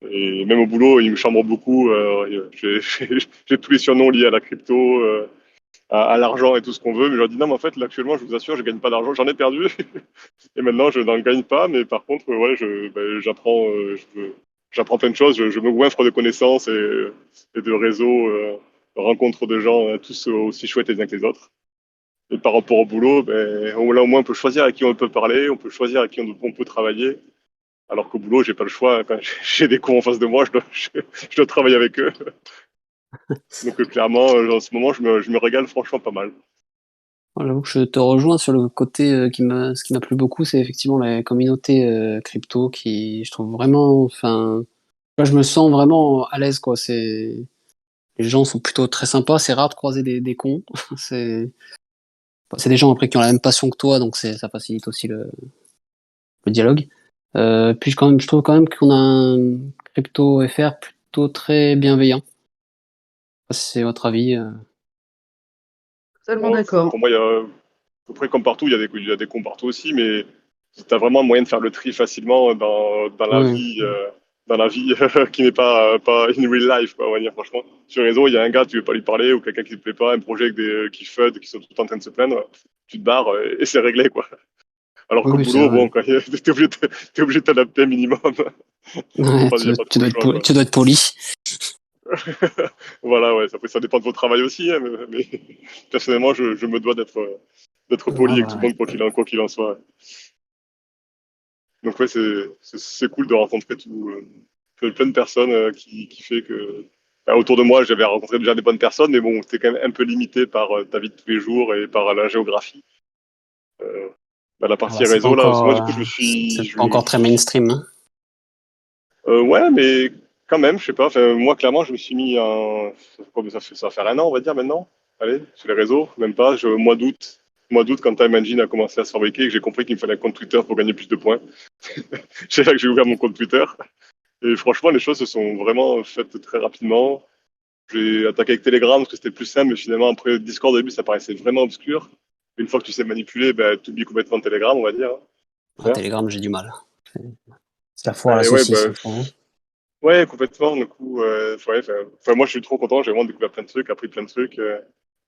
Et même au boulot, ils me chambrent beaucoup. J'ai tous les surnoms liés à la crypto, à l'argent et tout ce qu'on veut. Mais je leur dis non, mais en fait, là, actuellement, je vous assure, je gagne pas d'argent. J'en ai perdu. Et maintenant, je n'en gagne pas. Mais par contre, ouais, j'apprends plein de choses. Je me goinfre de connaissances et de réseaux, rencontres de gens tous aussi chouettes les uns que les autres. Et par rapport au boulot, là au moins on peut choisir à qui on peut parler, on peut choisir à qui on peut travailler. Alors qu'au boulot, j'ai pas le choix. Quand j'ai des cons en face de moi, je dois travailler avec eux. Donc clairement, en ce moment, je me régale franchement pas mal. J'avoue que je te rejoins sur le côté ce qui m'a plu beaucoup, c'est effectivement la communauté crypto qui, je trouve vraiment, enfin, là, je me sens vraiment à l'aise, quoi. Les gens sont plutôt très sympas. C'est rare de croiser des cons. C'est des gens après qui ont la même passion que toi, donc ça facilite aussi le dialogue. Puis je trouve quand même qu'on a un crypto FR plutôt très bienveillant. Je sais pas si c'est votre avis. Totalement Bon, d'accord. pour moi, il y a à peu près comme partout, il y a des cons partout aussi, mais tu as vraiment moyen de faire le tri facilement Ouais, dans la vie qui n'est pas in real life, quoi, on va dire, franchement. Sur les réseau, il y a un gars, tu veux pas lui parler, ou quelqu'un qui te plaît pas, un projet avec qui FUD, qui sont tout en train de se plaindre, tu te barres et c'est réglé, quoi. Alors oui, qu'au oui, c'est boulot, vrai. bon, quand t'es obligé de t'adapter un minimum. Ouais, Il y a pas trop le choix, quoi. tu dois être poli. Voilà, ouais, ça dépend de votre travail aussi, hein, mais personnellement, je me dois d'être poli Ah avec tout le bah, monde, quoi qu'il en soit. Donc ouais, c'est cool de rencontrer plein de personnes qui fait que autour de moi, j'avais rencontré déjà des bonnes personnes, mais bon, t'es quand même un peu limité par ta vie de tous les jours et par la géographie. Euh, la partie réseau là, moi du coup, c'est pas encore très mainstream, hein. ouais, mais quand même, je sais pas. Enfin, moi, clairement, je me suis mis ça va faire un an, on va dire maintenant. Allez, sur les réseaux, même pas. Mois d'août, quand Time Engine a commencé à se fabriquer, et que j'ai compris qu'il me fallait un compte Twitter pour gagner plus de points. C'est là que j'ai ouvert mon compte Twitter. Et franchement, les choses se sont vraiment faites très rapidement. J'ai attaqué avec Telegram parce que c'était plus simple, mais finalement, après Discord au début, ça paraissait vraiment obscur. Une fois que tu sais manipuler, tu oublies complètement Telegram, on va dire. Ah, Hein. Telegram, j'ai du mal. C'est la foire à la Et ouais, saucisse, je trouve. ouais, complètement. Du coup, moi, je suis trop content. J'ai vraiment découvert plein de trucs, appris plein de trucs.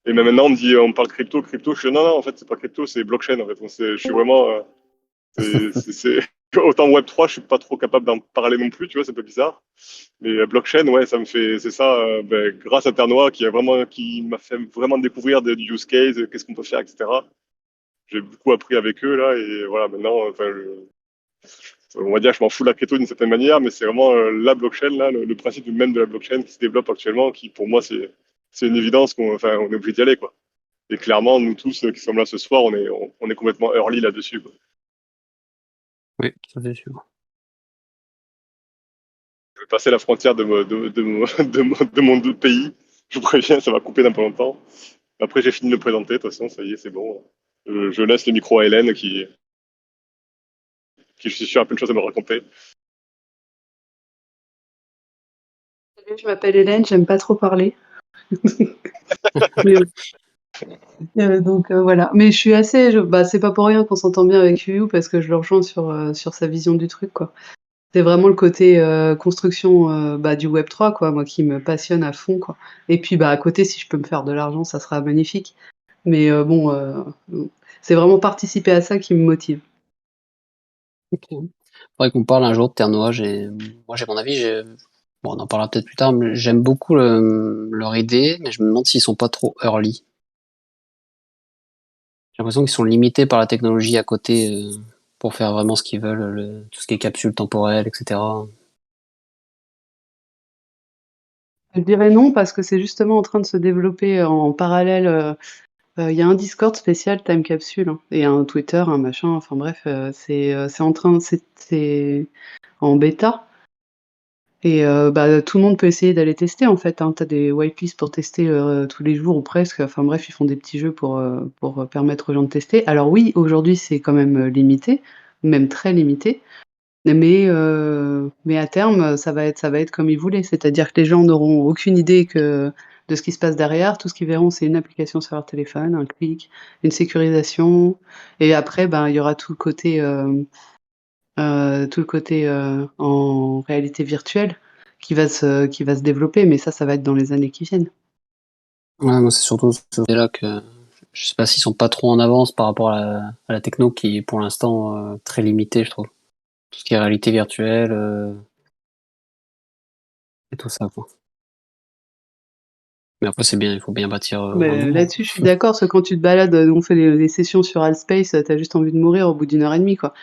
Et même maintenant, on me parle crypto. Je suis non, non, en fait, c'est pas crypto, c'est blockchain. En fait, je suis vraiment, autant Web3, je suis pas trop capable d'en parler non plus. Tu vois, c'est un peu bizarre. Mais blockchain, ouais, c'est ça. Grâce à Ternois, qui m'a fait vraiment découvrir des use cases, qu'est-ce qu'on peut faire, etc. J'ai beaucoup appris avec eux là, et voilà, maintenant, on va dire, je m'en fous de la crypto d'une certaine manière, mais c'est vraiment la blockchain, là, le principe même de la blockchain qui se développe actuellement, qui pour moi, c'est une évidence on est obligé d'y aller, quoi. Et clairement, nous tous qui sommes là ce soir, on est complètement early là-dessus, quoi. Oui, ça c'est sûr. Je vais passer la frontière de mon pays. Je vous préviens, ça va couper dans pas longtemps. Après, j'ai fini de me présenter, de toute façon, ça y est, c'est bon. Je laisse le micro à Hélène qui, je suis sûr, a plein de choses à me raconter. Salut, je m'appelle Hélène, j'aime pas trop parler. Mais, donc voilà. Mais je suis assez, c'est pas pour rien qu'on s'entend bien avec Yu parce que je le rejoins sur sa vision du truc, quoi. C'est vraiment le côté construction du Web3, quoi, moi qui me passionne à fond, quoi. Et puis à côté, si je peux me faire de l'argent, ça sera magnifique. Mais bon, c'est vraiment participer à ça qui me motive. Ok. Faudrait qu'on parle un jour de Ternoa. Moi, j'ai mon avis. Bon, on en parlera peut-être plus tard, mais j'aime beaucoup leur idée, mais je me demande s'ils sont pas trop early. J'ai l'impression qu'ils sont limités par la technologie à côté pour faire vraiment ce qu'ils veulent, tout ce qui est capsule temporelle, etc. Je dirais non parce que c'est justement en train de se développer en parallèle. Il y a un Discord spécial Time Capsule, hein, et un Twitter, un machin, enfin bref, c'est en train, c'est en bêta. Et tout le monde peut essayer d'aller tester en fait, hein. Tu des whitelists pour tester tous les jours ou presque. Enfin bref, ils font des petits jeux pour permettre aux gens de tester. Alors oui, aujourd'hui c'est quand même limité, même très limité. Mais à terme, ça va être comme ils voulaient. C'est-à-dire que les gens n'auront aucune idée de ce qui se passe derrière. Tout ce qu'ils verront, c'est une application sur leur téléphone, un clic, une sécurisation. Et après, ben, il y aura tout le côté en réalité virtuelle qui va se développer. Mais ça va être dans les années qui viennent. Ouais, moi, c'est surtout ce côté-là que je sais pas s'ils sont pas trop en avance par rapport à la techno qui est pour l'instant très limitée, je trouve. Tout ce qui est réalité virtuelle et tout ça, quoi. Mais après, c'est bien, il faut bien bâtir un Mais bout. là-dessus, je suis d'accord, parce que quand tu te balades, on fait des sessions sur Altspace, t'as juste envie de mourir au bout d'une heure et demie, quoi.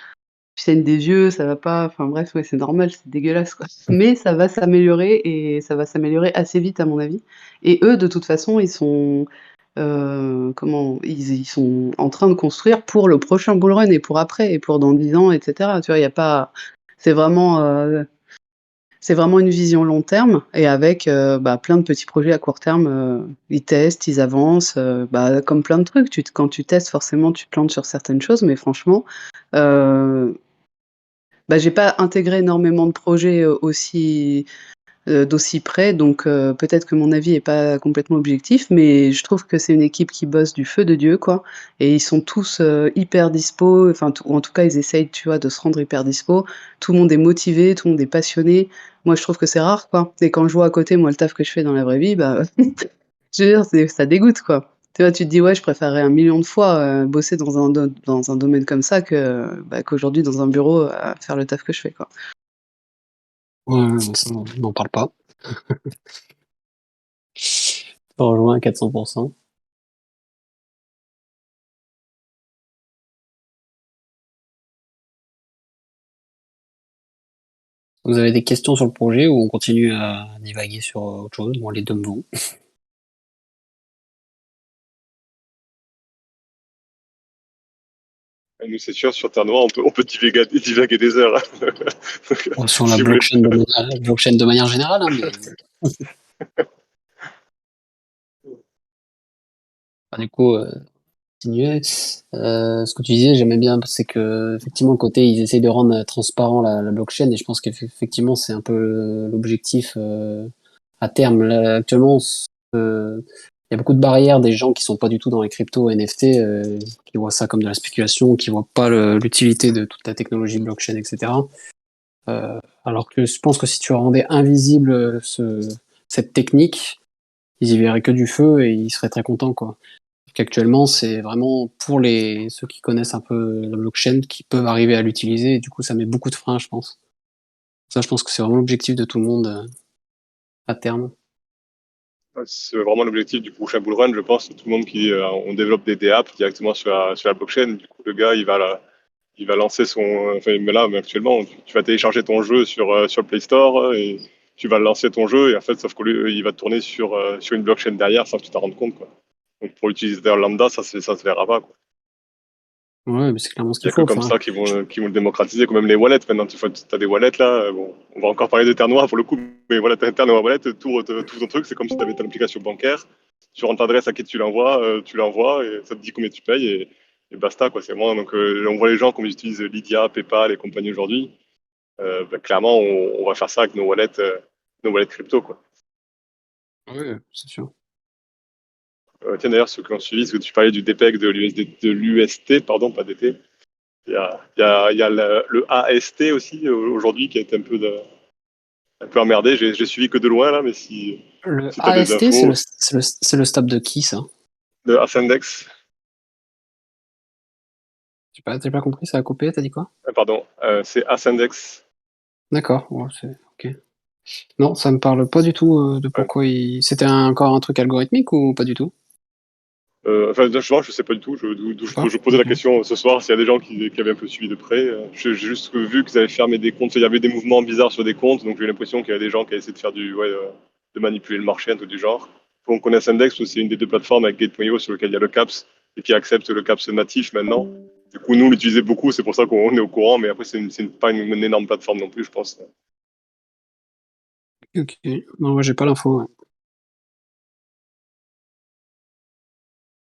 Tu saignes des yeux, ça va pas, enfin bref, ouais, c'est normal, c'est dégueulasse, quoi. Mais ça va s'améliorer et ça va s'améliorer assez vite, à mon avis. Et eux, de toute façon, ils sont en train de construire pour le prochain bull run et pour après et pour dans 10 ans, etc. Tu vois, il y a pas, c'est vraiment, euh, c'est vraiment une vision long terme et avec plein de petits projets à court terme. Ils testent, ils avancent, comme plein de trucs. Quand tu testes, forcément, tu te plantes sur certaines choses, mais franchement, euh, j'ai pas intégré énormément de projets d'aussi près, donc peut-être que mon avis est pas complètement objectif, mais je trouve que c'est une équipe qui bosse du feu de Dieu, quoi. Et ils sont tous hyper dispo, enfin, ou en tout cas, ils essayent, tu vois, de se rendre hyper dispo. Tout le monde est motivé, tout le monde est passionné. Moi, je trouve que c'est rare, quoi. Et quand je vois à côté, moi, le taf que je fais dans la vraie vie, je veux dire, ça dégoûte, quoi. Tu vois, tu te dis, ouais, je préférerais un million de fois bosser dans un domaine comme ça qu'aujourd'hui dans un bureau à faire le taf que je fais, quoi. Ouais, ça, on n'en parle pas. Je te rejoins à 400%. Vous avez des questions sur le projet ou on continue à divaguer sur autre chose? Bon, les deux me vont. Et nous, c'est sûr, sur Terre Noire, on peut divaguer des heures, hein. Bon, sur la Si vous voulez. blockchain de manière générale, hein, mais du coup, continuer. Ce que tu disais, j'aimais bien, c'est que effectivement, le côté, ils essayent de rendre transparent la blockchain, et je pense qu'effectivement, c'est un peu l'objectif à terme. Là, actuellement, il y a beaucoup de barrières des gens qui sont pas du tout dans les cryptos NFT, qui voient ça comme de la spéculation, qui voient pas l'utilité de toute la technologie blockchain, etc. Alors que je pense que si tu rendais invisible cette technique, ils y verraient que du feu et ils seraient très contents, quoi. Qu'actuellement, c'est vraiment pour ceux qui connaissent un peu la blockchain qui peuvent arriver à l'utiliser, et du coup, ça met beaucoup de freins, je pense. Ça, je pense que c'est vraiment l'objectif de tout le monde à terme. C'est vraiment l'objectif du prochain bull run, je pense. Tout le monde on développe des apps directement sur la blockchain. Du coup, le gars, il va lancer enfin, mais actuellement, tu vas télécharger ton jeu sur le Play Store et tu vas lancer ton jeu et en fait, sauf que lui, il va tourner sur une blockchain derrière sans que tu t'en rendes compte, quoi. Donc, pour l'utilisateur lambda, ça se verra pas, quoi. Ouais, mais c'est clairement ce Il y qu'il a que faut. comme Enfin, ça qu'ils vont le démocratiser, comme même les wallets. Maintenant, tu as des wallets là. Bon, on va encore parler de Terre Noire pour le coup, mais voilà, tu as Terre Noire wallet, tout ton truc, c'est comme si tu avais ton application bancaire. Tu rentres l'adresse à qui tu l'envoies et ça te dit combien tu payes et basta, quoi. C'est vraiment, donc, on voit les gens comme ils utilisent Lydia, PayPal et compagnie aujourd'hui. Clairement, on va faire ça avec nos wallets crypto, quoi. ouais, c'est sûr. Tiens, d'ailleurs, ceux qui ont suivi, ce que tu parlais du DPEG de l'UST, pardon, pas DT. Il y a le AST aussi aujourd'hui qui a été un peu emmerdé. J'ai suivi que de loin là, mais Le si t'as des AST, infos, c'est le stop de qui, ça? de Ascendex, J'ai pas compris, ça a coupé, t'as dit quoi? pardon, c'est Ascendex. D'accord, ouais, ok. Non, ça me parle pas du tout de Ouais. pourquoi il. C'était encore un truc algorithmique ou pas du tout? Enfin, je sais pas du tout. Je D'accord, posais la ok. question ce soir s'il y a des gens qui avaient un peu suivi de près. J'ai juste vu qu'ils avaient fermé des comptes. Il y avait des mouvements bizarres sur des comptes, donc j'ai eu l'impression qu'il y avait des gens qui avaient essayé de faire de manipuler le marché, un truc du genre. On connaît Index, c'est une des deux plateformes avec Gate.io sur lequel il y a le CAPS et qui accepte le CAPS natif maintenant. Du coup, nous, on l'utilisait beaucoup, c'est pour ça qu'on est au courant, mais après, pas une énorme plateforme non plus, je pense. Ok. Non, ouais, j'ai pas l'info. Ouais.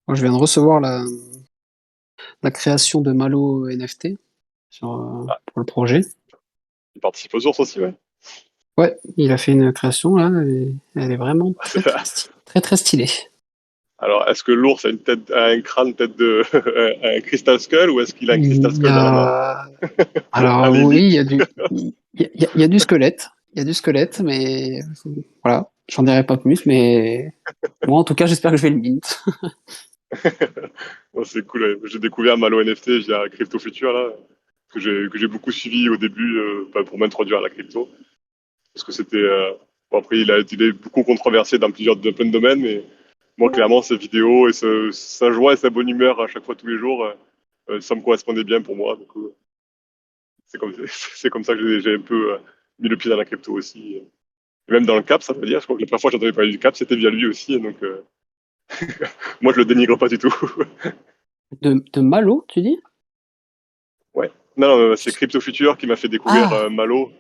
Moi, je viens de recevoir la création de Malo NFT Ah, pour le projet. il participe aux sources aussi, ouais. Ouais, il a fait une création là, et elle est vraiment très très stylée. Alors, est-ce que l'ours a une tête, a un crâne tête de un Crystal Skull ou est-ce qu'il a un Crystal Il y Skull dans la main? a À Alors oui, Lily. il y a du squelette, il y a du squelette, mais voilà, j'en dirai pas plus, mais moi en tout cas j'espère que je vais le mint. Bon, c'est cool. Ouais. J'ai découvert Malo NFT via Crypto Future là, que j'ai beaucoup suivi au début pour m'introduire à la crypto, parce que c'était bon, après il est beaucoup controversé dans plein de domaines, mais moi clairement ses vidéos et sa joie et sa bonne humeur à chaque fois tous les jours, ça me correspondait bien pour moi. Donc c'est comme c'est comme ça que j'ai un peu mis le pied dans la crypto aussi. Et même dans le cap, ça veut dire. Je crois que la première fois que j'entendais parler du cap, c'était via lui aussi. Donc moi je le dénigre pas du tout. De Malo, tu dis? Ouais. Non, non, c'est Crypto Future qui m'a fait découvrir Ah, Malo.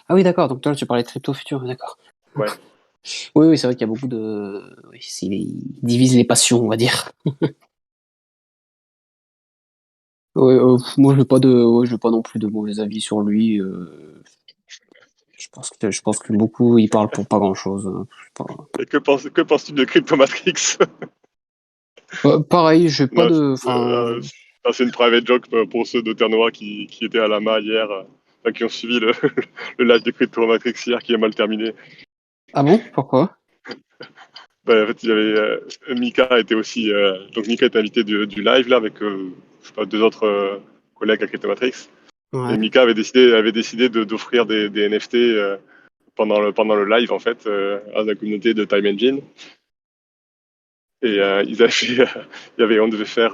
ah oui d'accord, donc toi tu parlais de crypto futur, d'accord. Ouais. Oui, oui, c'est vrai qu'il y a beaucoup de. Oui, il divise les passions, on va dire. Ouais, moi, je n'ai pas non plus de mauvais avis sur lui. Je pense que beaucoup, il parle pour pas grand-chose. Hein. Je sais pas. Et que penses-tu de Crypto Matrix? Pareil, j'ai pas Non, de. Enfin, c'est une private joke pour ceux de Terre qui étaient à l'AMA hier, enfin, qui ont suivi le live de Crypto Matrix hier qui est mal terminé. ah bon? Pourquoi? Ben, en fait, il y avait Mika était aussi donc Mika était invité du live là avec je sais pas deux autres collègues à Crypto Matrix. Et Ouais. Mika avait décidé d'offrir des NFT pendant le live en fait à la communauté de Time Engine. Et ils avaient fait, on devait faire,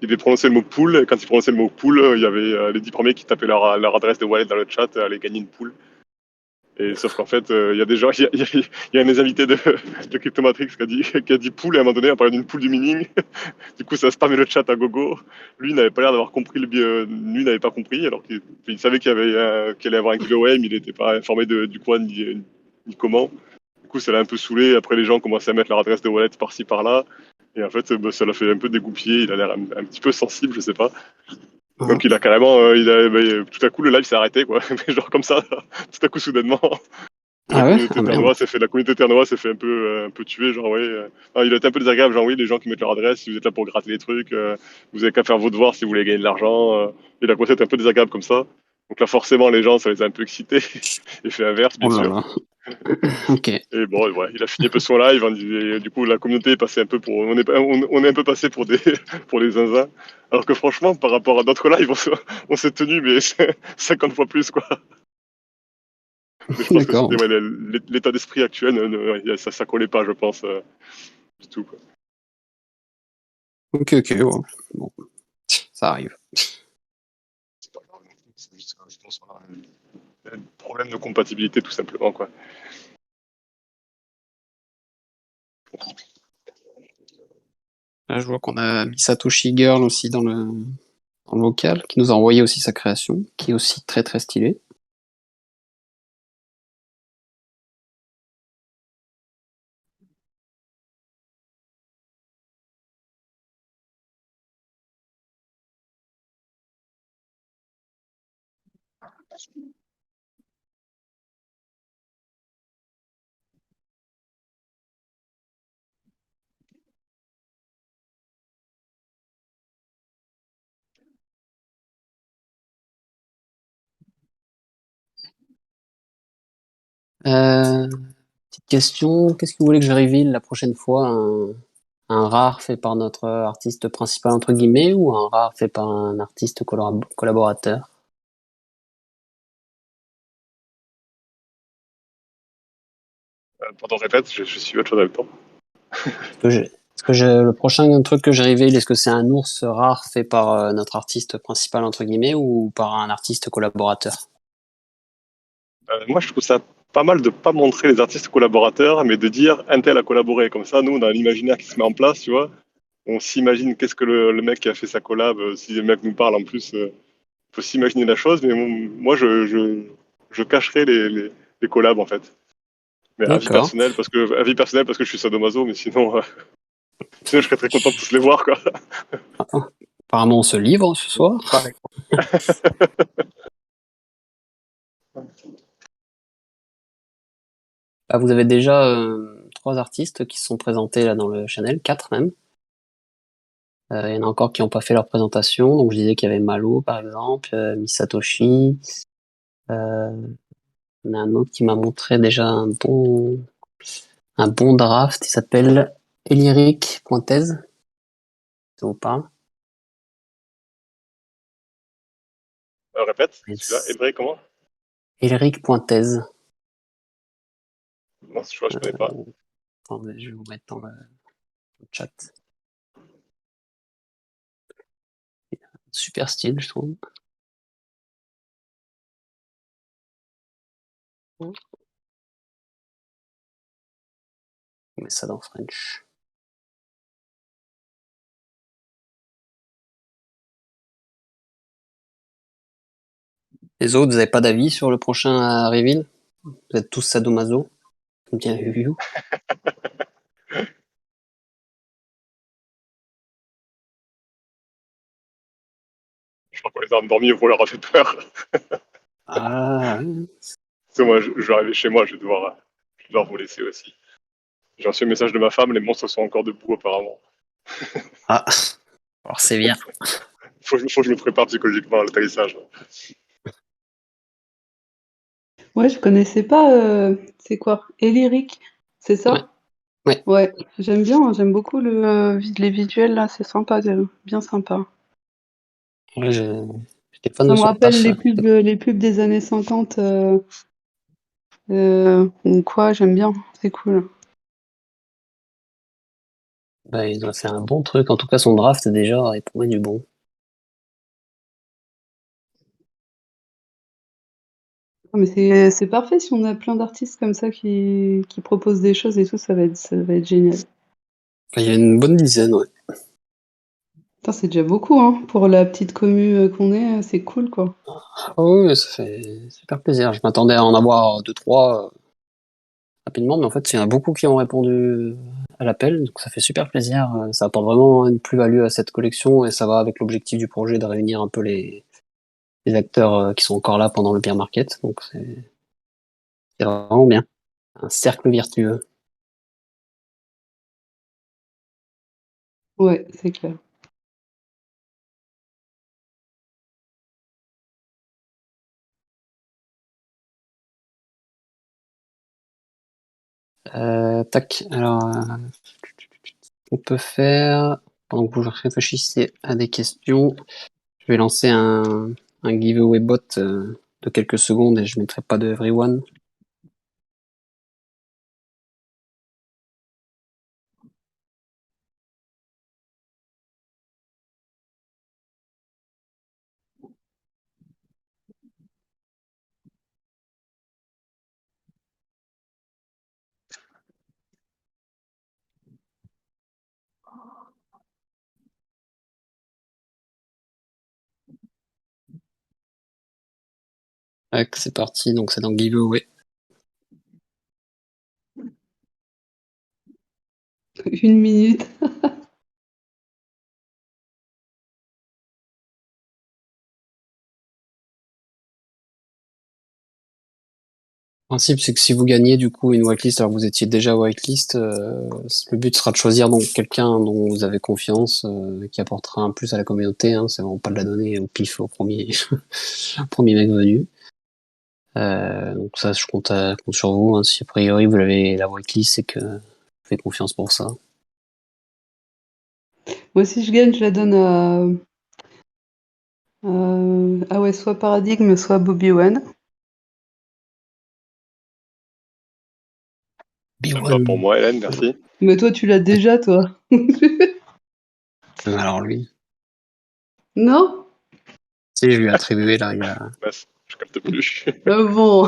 ils devaient prononcer le mot pool. Et quand ils prononçaient le mot pool, il y avait les 10 premiers qui tapaient leur adresse de wallet dans le chat, allaient gagner une pool. Et sauf qu'en fait, il y a des gens, il y a un des invités de Cryptomatrix qui a dit pool et à un moment donné, on parlait d'une pool du mining. Du coup, ça a spammé le chat à gogo. Lui, il n'avait pas l'air d'avoir compris lui n'avait pas compris, alors qu'il savait qu'il allait y avoir un giveaway, mais il n'était pas informé du quoi ni comment. Du coup, ça l'a un peu saoulé. Après, les gens commençaient à mettre leur adresse de wallet par-ci par-là. Et en fait, bah, ça l'a fait un peu dégoupiller. Il a l'air un petit peu sensible, je sais pas. Hein. Donc, il a carrément, tout à coup, le live s'est arrêté, quoi. Mais genre comme ça, tout à coup, soudainement. Et Ah ouais? Ah merde. la communauté ternoise s'est fait un peu tuer, genre, ouais. Il a été un peu désagréable, genre, oui, les gens qui mettent leur adresse, si vous êtes là pour gratter les trucs, vous avez qu'à faire vos devoirs si vous voulez gagner de l'argent. Il a commencé à être un peu désagréable comme ça. Donc là, forcément, les gens, ça les a un peu excités. Effet inverse, bien Oh là sûr. là. Ok. Et bon, ouais, il a fini un peu son live. Et du coup, la communauté est passée un peu pour. On est un peu passé pour pour des zinzins. Alors que franchement, par rapport à d'autres lives, on s'est tenu, mais 50 fois plus, quoi. Mais je pense que c'était D'accord. ouais, l'état d'esprit actuel, ouais, ça collait pas, je pense, du tout, quoi. Ok, ok. Ouais. Bon, ça arrive. C'est pas grave, c'est juste, je pense, voilà, un problème de compatibilité, tout simplement, quoi. Là, je vois qu'on a mis Satoshi Girl aussi dans le vocal, qui nous a envoyé aussi sa création, qui est aussi très très stylée. Petite question, qu'est-ce que vous voulez que je reveal la prochaine fois? Un rare fait par notre artiste principal entre guillemets ou un rare fait par un artiste collaborateur? Pardon, répète, je suis autre chose en même temps. Le prochain truc que je reveal, est-ce que c'est un ours rare fait par notre artiste principal entre guillemets ou par un artiste collaborateur? Moi, je trouve ça pas mal de pas montrer les artistes collaborateurs, mais de dire un tel a collaboré. Comme ça, nous, on a l'imaginaire qui se met en place, tu vois. On s'imagine qu'est-ce que le mec qui a fait sa collab, si le mec nous parle en plus, faut s'imaginer la chose, mais moi, je cacherai les collabs, en fait. Mais D'accord. avis personnel, parce que je suis sadomaso, mais sinon, sinon, je serais très content de tous les voir, quoi. Apparemment, on se livre ce soir. Ah, vous avez déjà 3 artistes qui se sont présentés là dans le channel, 4 même. Il y en a encore qui n'ont pas fait leur présentation. Donc je disais qu'il y avait Malo par exemple, Misatoshi. Euh, il y en a un autre qui m'a montré déjà un bon draft. Il s'appelle Eliric Pointez. Ça vous parle? Répète, celui-là, Hébré, comment? Eliric Pointez. Non, je connais pas. Attendez, je vais vous mettre dans le chat. Super style, je trouve. On met ça dans French. Les autres, vous n'avez pas d'avis sur le prochain reveal? Vous êtes tous sadomaso, comme dirait Yu. Je crois qu'on les a endormis, on leur a fait peur. Ah, C'est moi, je vais arriver chez moi, je vais devoir vous laisser aussi. J'ai reçu un message de ma femme, les monstres sont encore debout apparemment. ah, alors c'est bien. Faut que je me prépare psychologiquement à l'atterrissage. Ouais, je connaissais pas, c'est quoi? Eliric, c'est Ouais, ça? ouais. Ouais, j'aime bien, j'aime beaucoup les visuels là, c'est sympa, bien sympa. Ouais, j'étais fan Ça de me son rappelle taf. les pubs des années 50 ou quoi, j'aime bien, c'est cool. Bah, il a fait un bon truc. En tout cas, son draft déjà il promet du bon. Ah, mais c'est parfait si on a plein d'artistes comme ça qui proposent des choses et tout, ça va être génial. Il y a une bonne dizaine, ouais. Putain, c'est déjà beaucoup, hein, pour la petite commu qu'on est, c'est cool quoi. Ah oui, ça fait super plaisir. Je m'attendais à en avoir 2, 3 rapidement, mais en fait, il y en a beaucoup qui ont répondu à l'appel, donc ça fait super plaisir. Ça apporte vraiment une plus-value à cette collection et ça va avec l'objectif du projet de réunir un peu les acteurs qui sont encore là pendant le bear market. Donc c'est vraiment bien. Un cercle vertueux. Ouais, c'est clair. Tac, alors on peut faire, pendant que vous réfléchissez à des questions, je vais lancer un giveaway bot de quelques secondes et je mettrai pas de everyone. Tac, c'est parti, donc c'est dans giveaway. 1 minute. Le principe, c'est que si vous gagnez du coup une whitelist, alors que vous étiez déjà whitelist, le but sera de choisir donc quelqu'un dont vous avez confiance, qui apportera un plus à la communauté. Hein, c'est vraiment pas de la donner au pif au premier, au premier mec venu. Donc ça, je compte sur vous. Hein. Si a priori vous avez la whitelist, c'est que je vous fais confiance pour ça. Moi, si je gagne, je la donne à ah ouais, soit Paradigme, soit Bobby Owen. Même pas pour moi, Hélène, merci. Mais toi, tu l'as déjà, toi. Alors lui, Non? si je lui ai attribué là, il y a. Mince, je capte plus. Bon.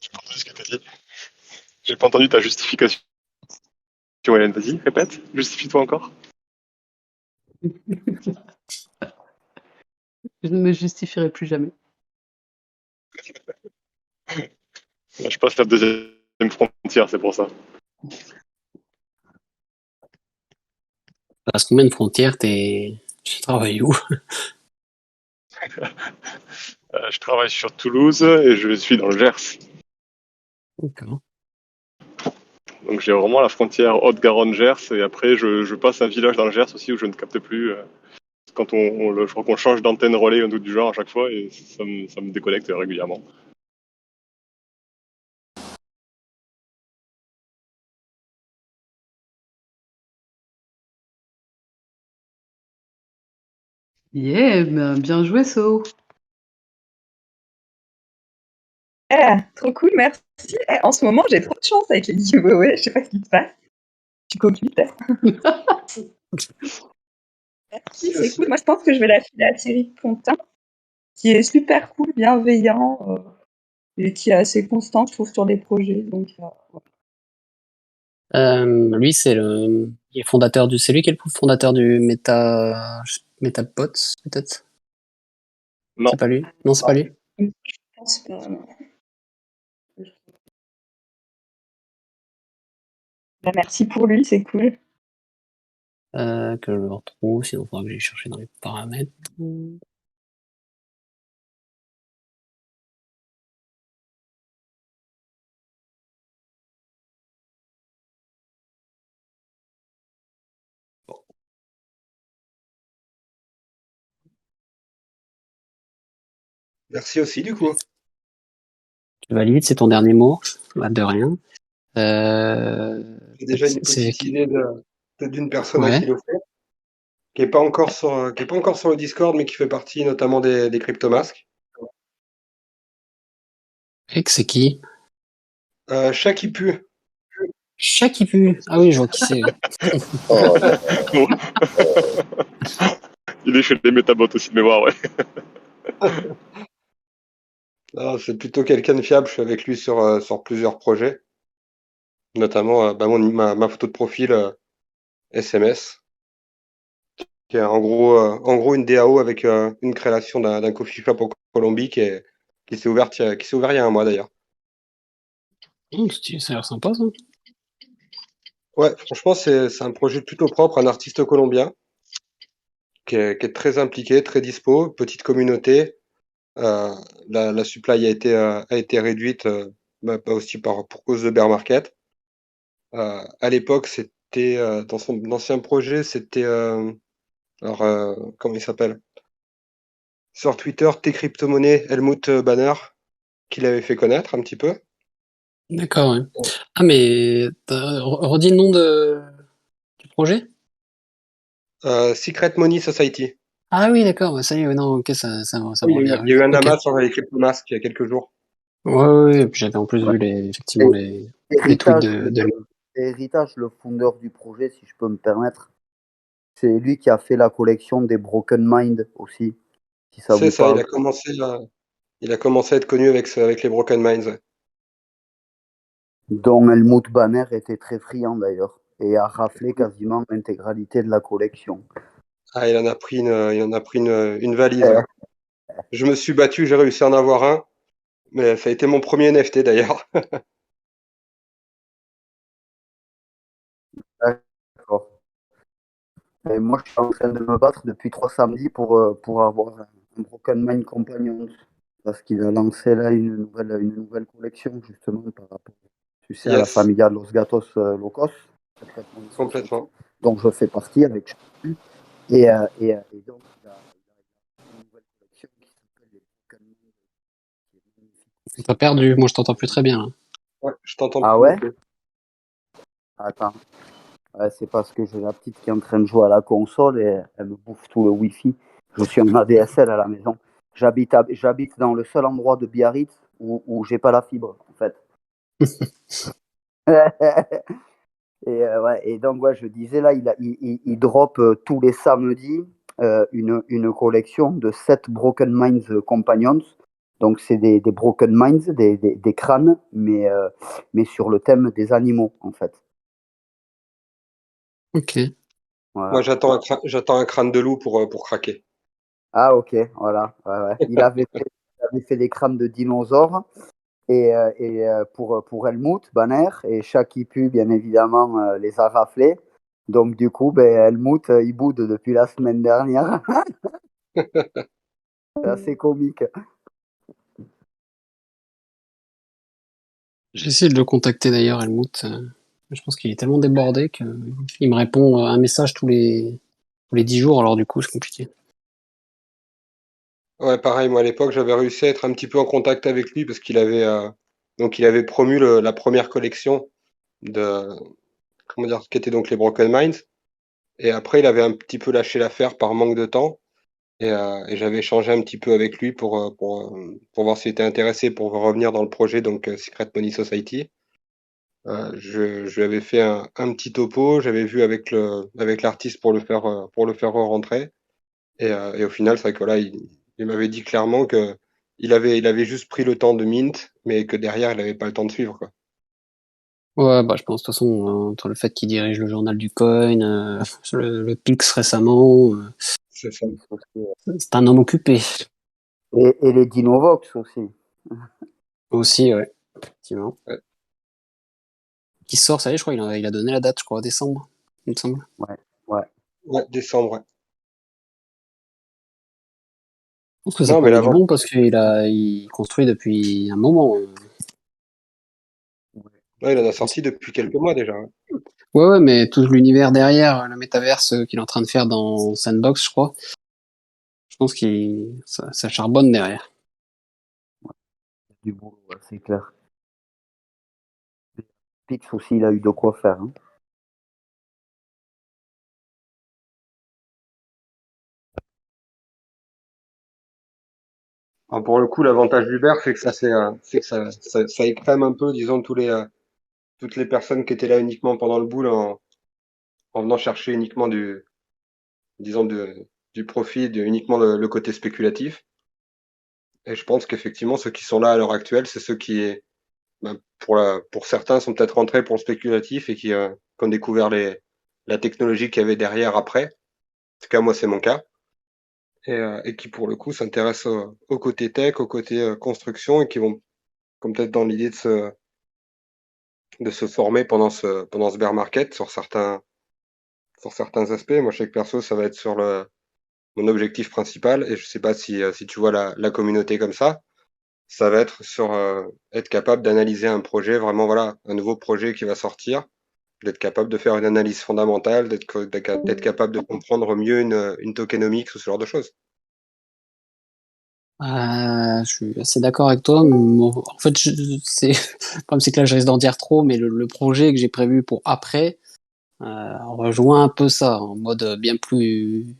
J'ai pas entendu ce que t'as dit. J'ai pas entendu ta justification, Hélène. Vas-y, répète. Justifie-toi encore. Je ne me justifierai plus jamais. Là, je passe la deuxième frontière, c'est pour ça. Parce combien de frontières tu travailles où? Je travaille sur Toulouse et je suis dans le Gers. D'accord. Donc j'ai vraiment la frontière Haute-Garonne-Gers et après je passe un village dans le Gers aussi où je ne capte plus. Quand je crois qu'on change d'antenne relais ou un truc du genre à chaque fois et ça me déconnecte régulièrement. Yeah, ben, bien joué, So. Trop cool, merci. En ce moment, j'ai trop de chance avec les giveaways. Je sais pas ce qui se passe. Tu copies peut-être. Merci, c'est cool. Moi, je pense que je vais la filer à Thierry Pontin, qui est super cool, bienveillant et qui est assez constant, je trouve, sur les projets. Donc, Lui, il est fondateur c'est lui qui est le fondateur du Metabots, peut-être? Non. C'est pas lui? Non, c'est pas lui? je pense pas. Non. Merci pour lui, c'est cool. Que je le retrouve, sinon il faudra que j'aille chercher dans les paramètres. Merci aussi, du coup. Tu valides, c'est ton dernier mot? Bah, de rien. J'ai déjà une petite idée d'une personne à qui le faire, qui est pas encore sur le Discord, mais qui fait partie notamment des Cryptomasques. Et que c'est qui? Chat qui pue. Chat qui pue. Ah oui, je vois qui c'est. Oh, Bon. Il est chez les métabots aussi de mémoire, ouais. Non, c'est plutôt quelqu'un de fiable. Je suis avec lui sur plusieurs projets, notamment ma photo de profil SMS, qui est en gros une DAO avec une création d'un coffee shop en Colombie qui s'est ouvert il y a un mois d'ailleurs. Ça a l'air sympa, ça. Ouais, franchement, c'est un projet plutôt propre, un artiste colombien qui est très impliqué, très dispo, petite communauté. La supply a été réduite pas aussi pour cause de bear market. À l'époque, c'était dans son ancien projet, c'était comment il s'appelle? Sur Twitter, T-Crypto-monnaie, Helmut Banner, qui l'avait fait connaître un petit peu. D'accord, ouais. Ah, mais redis le nom du projet? Secret Money Society. Ah oui, d'accord, ça y est, ouais, non, ok, ça me revient. Il y a eu un Ok. amas sur les crypto-masques il y a quelques jours. Ouais, et puis j'avais en plus vu effectivement les tweets de... Héritage, le fondeur du projet, si je peux me permettre. C'est lui qui a fait la collection des Broken Mind aussi, si ça C'est vous ça, parle. il a commencé à être connu avec les Broken Minds. Ouais. Dont Helmut Banner était très friand d'ailleurs, et a raflé quasiment l'intégralité de la collection. Ah, il en a pris une valise. Je me suis battu, j'ai réussi à en avoir un, mais ça a été mon premier NFT d'ailleurs. D'accord. Et moi, je suis en train de me battre depuis 3 samedis pour avoir un Broken Mind Companion. Parce qu'il a lancé là une nouvelle collection, justement, par rapport, tu sais, à la Yes, Familia Los Gatos Locos. complètement. Donc, je fais partie avec Chapu. Et donc, il a une nouvelle collection qui s'appelle les Broken Mind, qui est magnifique. T'as perdu, moi je t'entends plus très bien là. Ouais, je t'entends Ah plus ouais? non plus. Attends. Ouais, c'est parce que j'ai la petite qui est en train de jouer à la console et elle me bouffe tout le wifi. Je suis en ADSL à la maison. J'habite dans le seul endroit de Biarritz où j'ai pas la fibre, en fait. Et donc, ouais, je disais, là, il drop tous les samedis une collection de 7 Broken Minds Companions. Donc, c'est des Broken Minds, des crânes, mais sur le thème des animaux, en fait. Ok. Moi, Voilà. j'attends un crâne de loup pour craquer. Ah, ok, voilà. Ouais, ouais. Il avait fait des crânes de dinosaures pour Helmut Banner, et Shaki Pu, bien évidemment, les a raflés. Donc, du coup, ben, Helmut, il boude depuis la semaine dernière. C'est assez comique. J'ai essayé de le contacter d'ailleurs, Helmut. Je pense qu'il est tellement débordé qu'il me répond un message tous les 10 jours, alors du coup c'est compliqué. Ouais, pareil, moi à l'époque, j'avais réussi à être un petit peu en contact avec lui parce qu'il avait donc il avait promu la première collection de comment dire, qui était donc les Broken Minds. Et après, il avait un petit peu lâché l'affaire par manque de temps. Et j'avais échangé un petit peu avec lui pour voir s'il était intéressé pour revenir dans le projet donc Secret Money Society. Je lui avais fait un petit topo, j'avais vu avec l'artiste pour le faire rentrer. Et au final, c'est vrai que là, il m'avait dit clairement que il avait juste pris le temps de mint, mais que derrière, il n'avait pas le temps de suivre, quoi. Ouais, bah je pense de toute façon, entre le fait qu'il dirige le journal du coin, le Pix récemment, C'est ça. c'est un homme occupé. Et les Dinovox aussi. Aussi, ouais, effectivement. Ouais, Qui sort, ça y est, je crois, il a donné la date, je crois, décembre, il me semble. Ouais, ouais. ouais, décembre, ouais. Je pense que ça Non, mais promet du l'avant, bon parce il construit depuis un moment. ouais, il en a sorti depuis quelques mois déjà, hein. Ouais, ouais, mais tout l'univers derrière, le métaverse qu'il est en train de faire dans Sandbox, je crois, je pense ça charbonne derrière. Du boulot, ouais, c'est clair. Pix aussi, il a eu de quoi faire, hein. Alors, pour le coup, l'avantage d'Uber, c'est que c'est que ça écrème un peu, disons, toutes les personnes qui étaient là uniquement pendant le boom en venant chercher uniquement disons, du profit, uniquement le côté spéculatif. Et je pense qu'effectivement, ceux qui sont là à l'heure actuelle, c'est ceux qui, ben, pour certains, sont peut-être rentrés pour le spéculatif et qui ont découvert la technologie qu'il y avait derrière après. En tout cas, moi, c'est mon cas. Et qui, pour le coup, s'intéressent au côté tech, au côté construction et qui vont, comme peut-être dans l'idée de se former pendant ce bear market sur certains aspects. Moi, je sais que perso, ça va être sur mon objectif principal et je sais pas si tu vois la communauté comme ça. Ça va être sur être capable d'analyser un projet, vraiment, voilà, un nouveau projet qui va sortir, d'être capable de faire une analyse fondamentale, d'être capable de comprendre mieux une tokenomics ou ce genre de choses. Je suis assez d'accord avec toi. Mais en fait, le problème, c'est que là, je risque d'en dire trop, mais le projet que j'ai prévu pour après rejoint un peu ça, en mode bien plus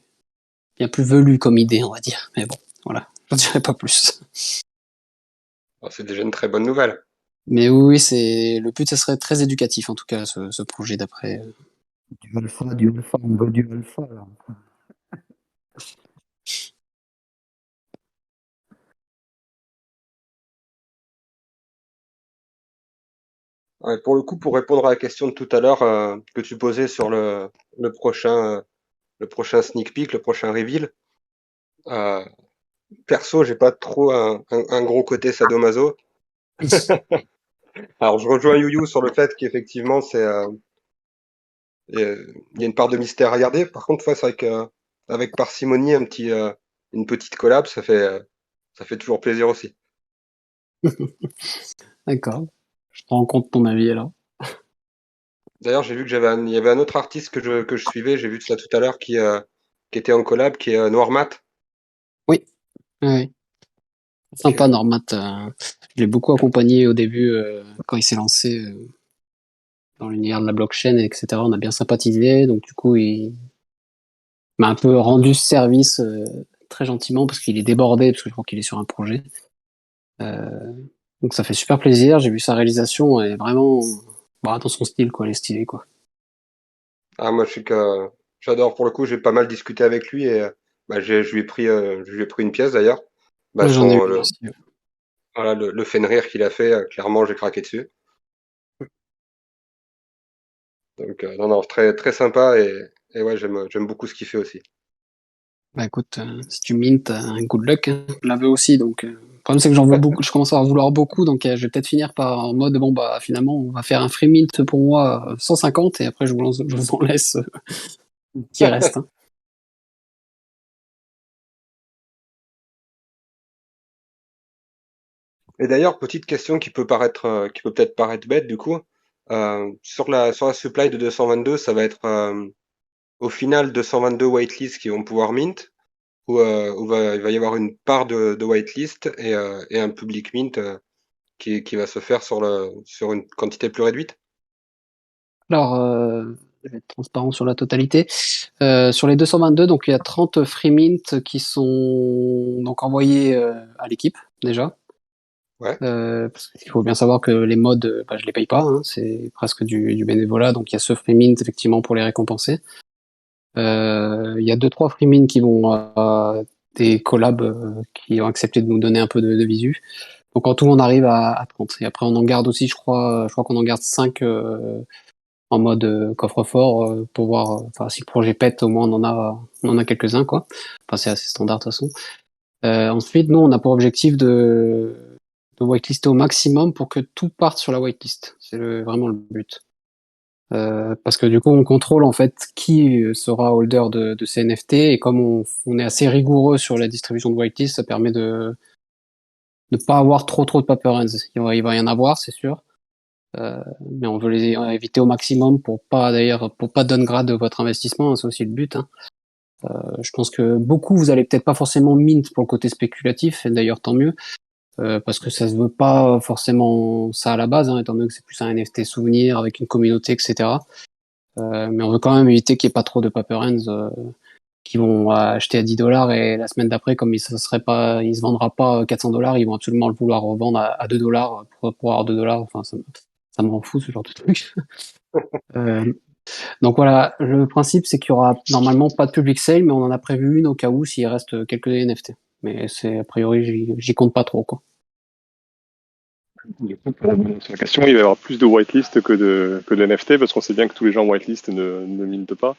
velu comme idée, on va dire. Mais bon, voilà, j'en dirai pas plus. Alors, c'est déjà une très bonne nouvelle. Mais oui, le but, ça serait très éducatif, en tout cas, ce projet d'après. Du alpha, on veut du alpha, là. Ouais, pour le coup, pour répondre à la question de tout à l'heure que tu posais sur le le prochain sneak peek, le prochain reveal, euh, perso, j'ai pas trop un gros côté sadomaso. Alors, je rejoins Youyou sur le fait qu'effectivement, il y a une part de mystère à garder. Par contre, ouais, c'est vrai qu'avec parcimonie, une petite collab, ça fait toujours plaisir aussi. D'accord. Je prends en compte ton avis alors. D'ailleurs, j'ai vu il y avait un autre artiste que je suivais, j'ai vu de ça tout à l'heure, qui était en collab, qui est Noir Mat. Oui, oui. Sympa, Normat. Je l'ai beaucoup accompagné au début quand il s'est lancé dans l'univers de la blockchain, etc. On a bien sympathisé, donc du coup, il m'a un peu rendu ce service très gentiment parce qu'il est débordé, parce que je crois qu'il est sur un projet. Donc ça fait super plaisir. J'ai vu sa réalisation et vraiment dans son style, quoi. Elle est stylée, quoi. Ah, moi, j'adore. Pour le coup, j'ai pas mal discuté avec lui et je lui ai pris une pièce d'ailleurs. Bah, Ouais, j'en ai eu une aussi. voilà, le Fenrir qu'il a fait, clairement, j'ai craqué dessus. Donc, non, non, très, très sympa et ouais, j'aime beaucoup ce qu'il fait aussi. Bah écoute, si tu mintes, good luck. Hein. Je la veux aussi, donc. Le problème c'est que j'en veux beaucoup. Je commence à en vouloir beaucoup, donc je vais peut-être finir par en mode bon bah finalement on va faire un free mint pour moi 150 et après je vous en laisse qui reste. Hein. Et d'ailleurs, petite question qui peut peut-être paraître bête du coup. Sur la supply de 222, ça va être au final 222 whitelist qui vont pouvoir mint il va y avoir une part de whitelist et un public mint qui va se faire sur une quantité plus réduite. Alors, je vais être transparent sur la totalité. Sur les 222, donc il y a 30 free mint qui sont donc envoyés à l'équipe déjà. Ouais. Parce qu'il faut bien savoir que les mods, je les paye pas, hein, c'est presque du bénévolat, donc il y a ce free mint effectivement pour les récompenser. Il y a 2-3 free mint qui vont à des collabs qui ont accepté de nous donner un peu de visu. Donc en tout, on arrive à 30. Et après, on en garde aussi, je crois qu'on en garde 5 en mode coffre-fort pour voir, enfin si le projet pète, au moins on en a quelques-uns quoi. Enfin c'est assez standard de toute façon. Ensuite, nous on a pour objectif de whitelister au maximum pour que tout parte sur la whitelist. C'est vraiment le but. Parce que du coup on contrôle en fait qui sera holder de ces NFT et comme on est assez rigoureux sur la distribution de whitelist, ça permet de pas avoir trop de paper hands. Il va y en avoir, c'est sûr. Mais on veut les éviter au maximum pour pas downgrade votre investissement, hein, c'est aussi le but. Hein. Je pense que beaucoup vous allez peut-être pas forcément mint pour le côté spéculatif, et d'ailleurs tant mieux, parce que ça se veut pas forcément ça à la base, hein, étant donné que c'est plus un NFT souvenir avec une communauté, etc. Mais on veut quand même éviter qu'il y ait pas trop de paper hands qui vont acheter à 10 $ et la semaine d'après, comme il se vendra pas 400 $, ils vont absolument le vouloir revendre à 2 $ pour avoir 2 $. Enfin, ça me rend fou ce genre de truc. Donc voilà, le principe c'est qu'il y aura normalement pas de public sale, mais on en a prévu une au cas où s'il reste quelques NFT. Mais c'est a priori j'y compte pas trop quoi. Du coup, pour revenir sur la question, il va y avoir plus de whitelist que de NFT parce qu'on sait bien que tous les gens whitelist ne mintent pas.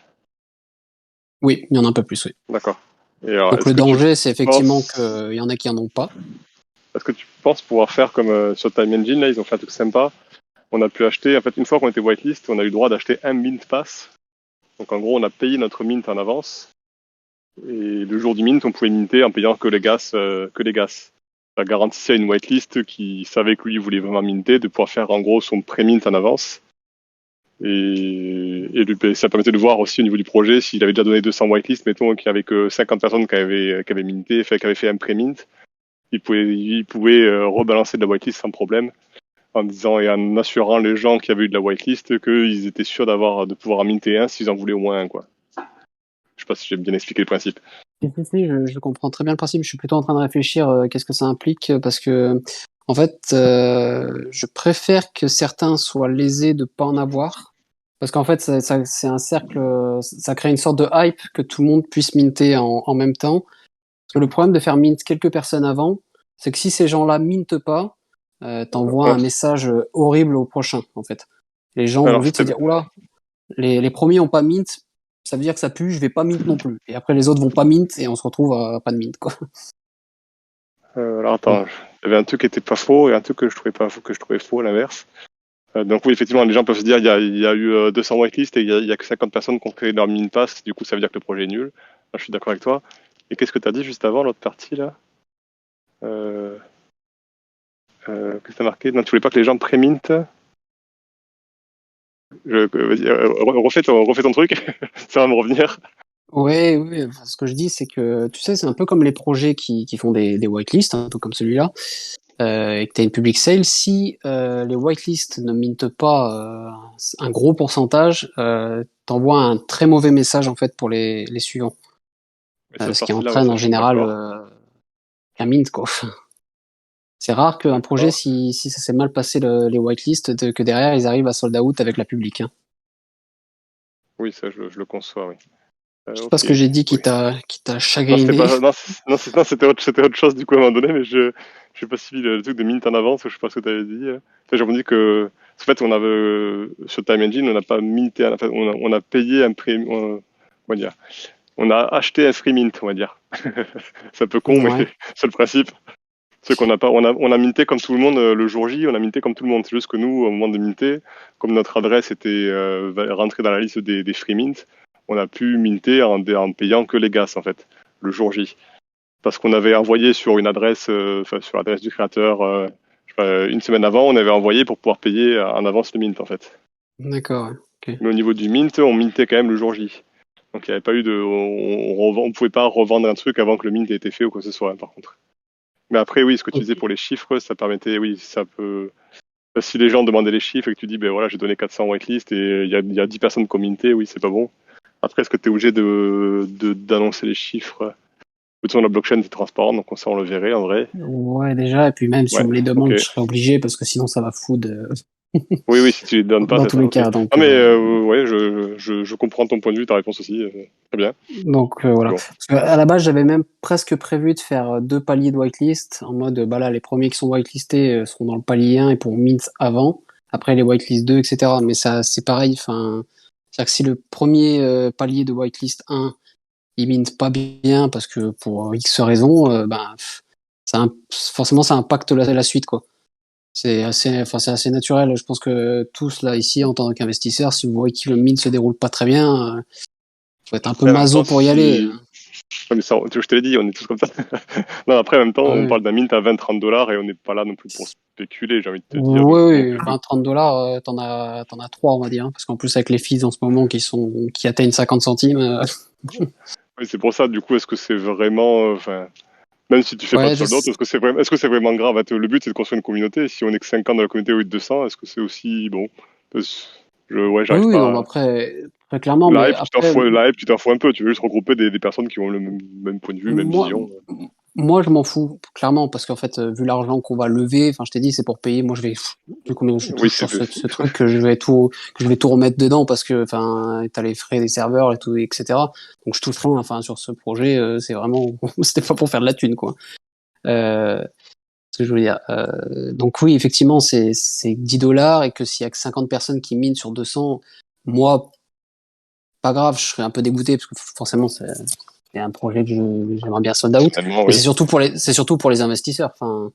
Oui, il y en a un peu plus, oui. D'accord. Et alors, donc le danger c'est effectivement qu'il y en a qui en ont pas. Est-ce que tu penses pouvoir faire comme sur Time Engine, là ils ont fait un truc sympa. On a pu acheter, en fait, une fois qu'on était whitelist, on a eu le droit d'acheter un mint pass. Donc en gros, on a payé notre mint en avance. Et le jour du mint, on pouvait minter en payant que les gas. Ça garantissait à une whitelist qui savait que lui voulait vraiment minter de pouvoir faire en gros son pré-mint en avance. Et ça permettait de voir aussi au niveau du projet s'il avait déjà donné 200 whitelists, mettons qu'il n'y avait que 50 personnes qui avaient minté, qui avaient fait un pré-mint. Il pouvait rebalancer de la whitelist sans problème en disant et en assurant les gens qui avaient eu de la whitelist qu'ils étaient sûrs de pouvoir en minter un s'ils en voulaient au moins un, quoi. Je sais pas si j'ai bien expliqué le principe. Si, je comprends très bien le principe. Je suis plutôt en train de réfléchir qu'est-ce que ça implique parce que en fait, je préfère que certains soient lésés de pas en avoir parce qu'en fait, c'est un cercle, ça crée une sorte de hype que tout le monde puisse minter en même temps. Parce que le problème de faire mint quelques personnes avant, c'est que si ces gens-là mintent pas, t'envoies un message horrible au prochain, en fait. Les gens vont vite se dire, oula, les premiers ont pas mint, ça veut dire que ça pue, je vais pas mint non plus. Et après, les autres vont pas mint et on se retrouve à pas de mint, quoi. Alors attends, il y avait un truc qui était pas faux et un truc que je trouvais pas faux, que je trouvais faux à l'inverse. Donc oui, effectivement, les gens peuvent se dire, il y a eu 200 whitelists et il y a que 50 personnes qui ont fait leur min pass, du coup ça veut dire que le projet est nul. Là, je suis d'accord avec toi. Et qu'est-ce que tu as dit juste avant, l'autre partie là qu'est-ce que t'as marqué? Non, tu voulais pas que les gens pré-mint? Vas-y, refais ton truc, ça va me revenir. Ouais, ouais, enfin, ce que je dis, c'est que, tu sais, c'est un peu comme les projets qui font des whitelists, un peu comme celui-là, et que tu as une public sale. Si les whitelists ne mintent pas un gros pourcentage, t'envoies un très mauvais message en fait pour les suivants. Et cette Ce qui partie-là, ouais, entraîne ça, en je suis général d'accord. la mint, quoi. C'est rare qu'un projet, D'accord. si ça s'est mal passé les whitelists, que derrière ils arrivent à sold out avec la public. Hein. Oui, ça, je le conçois, oui. Je sais pas ce Ok. que j'ai dit Oui. qui t'a Non, c'était chagriné. pas. Non, non, c'était autre chose du coup à un moment donné, mais je sais pas si le truc de mint en avance, je sais pas ce que tu avais dit. Enfin, j'ai dit que en fait, on avait sur Time Engine, on n'a pas minté, en fait, on a payé un prix, comment dire, on a acheté un free mint, on va dire. C'est un peu con, mais Ouais. c'est le principe. C'est qu'on n'a pas, on a minté comme tout le monde le jour J, on a minté comme tout le monde. C'est juste que nous, au moment de minter, comme notre adresse était rentrée dans la liste des free mint, on a pu minter en payant que les gas en fait le jour J, parce qu'on avait envoyé sur une adresse, enfin sur l'adresse du créateur, je sais pas, une semaine avant, on avait envoyé pour pouvoir payer en avance le mint en fait. D'accord. Ouais. Ok. Mais au niveau du mint, on mintait quand même le jour J. Donc il n'y avait pas eu de, on pouvait pas revendre un truc avant que le mint ait été fait ou quoi que ce soit, hein, par contre. Mais après, oui, ce que tu disais pour les chiffres, ça permettait, oui, ça peut. Si les gens demandaient les chiffres et que tu dis, ben voilà, j'ai donné 400 whitelist et il y a 10 personnes qui ont minté, oui, c'est pas bon. Après, est-ce que tu es obligé d'annoncer les chiffres? De toute façon, la blockchain est transparente, donc ça, on le verrait en vrai. Ouais, déjà, et puis même si on Ouais, me les ok. demande, je serais obligé parce que sinon ça va foutre Oui, oui, si tu les donnes pas, dans c'est tous ça, les ok. cas. Non, mais ouais, je comprends ton point de vue, ta réponse aussi. Très bien. Voilà. Bon. Parce que, à la base, j'avais même presque prévu de faire deux paliers de whitelist en mode, bah là, les premiers qui sont whitelistés seront dans le palier 1 et pourront mint avant. Après, les whitelist 2, etc. Mais ça, c'est pareil. Enfin, c'est-à-dire que si le premier palier de whitelist 1 il mint pas bien parce que pour X raisons, forcément, ça impacte la suite, quoi. C'est assez naturel. Je pense que tous là ici, en tant qu'investisseurs, si vous voyez que le mint se déroule pas très bien, faut être un peu Après, en même temps, maso pour y aller. si. Ouais, mais ça, je te l'ai dit, on est tous comme ça. Non, après, en même temps, on Ouais, parle d'un mint à 20-30 $ et on n'est pas là non plus pour spéculer, j'ai envie de te dire. Donc, ouais, ouais, 20-30 $, t'en as trois, on va dire. Hein, parce qu'en plus, avec les fees en ce moment qui atteignent 50 centimes, oui, c'est pour ça, du coup, est-ce que c'est vraiment. Enfin, même si tu fais pas de ouais, sold out, est-ce que c'est vraiment grave? Le but, c'est de construire une communauté. Si on est que 50 dans la communauté au lieu de 200, est-ce que c'est aussi. Bon. Ouais, oui, j'arrive oui, non, bah pas. après, très clairement, mais après, La hype, tu t'en fous un peu. Tu veux juste regrouper des personnes qui ont le même point de vue, même moi, vision. moi, je m'en fous, clairement, parce qu'en fait, vu l'argent qu'on va lever, enfin, je t'ai dit, c'est pour payer. Moi, vu combien je Oui, touche c'est. sur ce truc, que je vais tout remettre dedans, parce que, enfin, t'as les frais des serveurs et tout, etc. Donc, je touche rien, enfin, sur ce projet, c'est vraiment, c'était pas pour faire de la thune, quoi. Euh, ce que je veux dire. Donc, oui, effectivement, c'est 10 $ et que s'il y a que 50 personnes qui minent sur 200, moi, pas grave, je serais un peu dégoûté, parce que forcément, c'est un projet que j'aimerais bien sold out. Personnellement, Mais oui. c'est surtout pour les investisseurs. Enfin,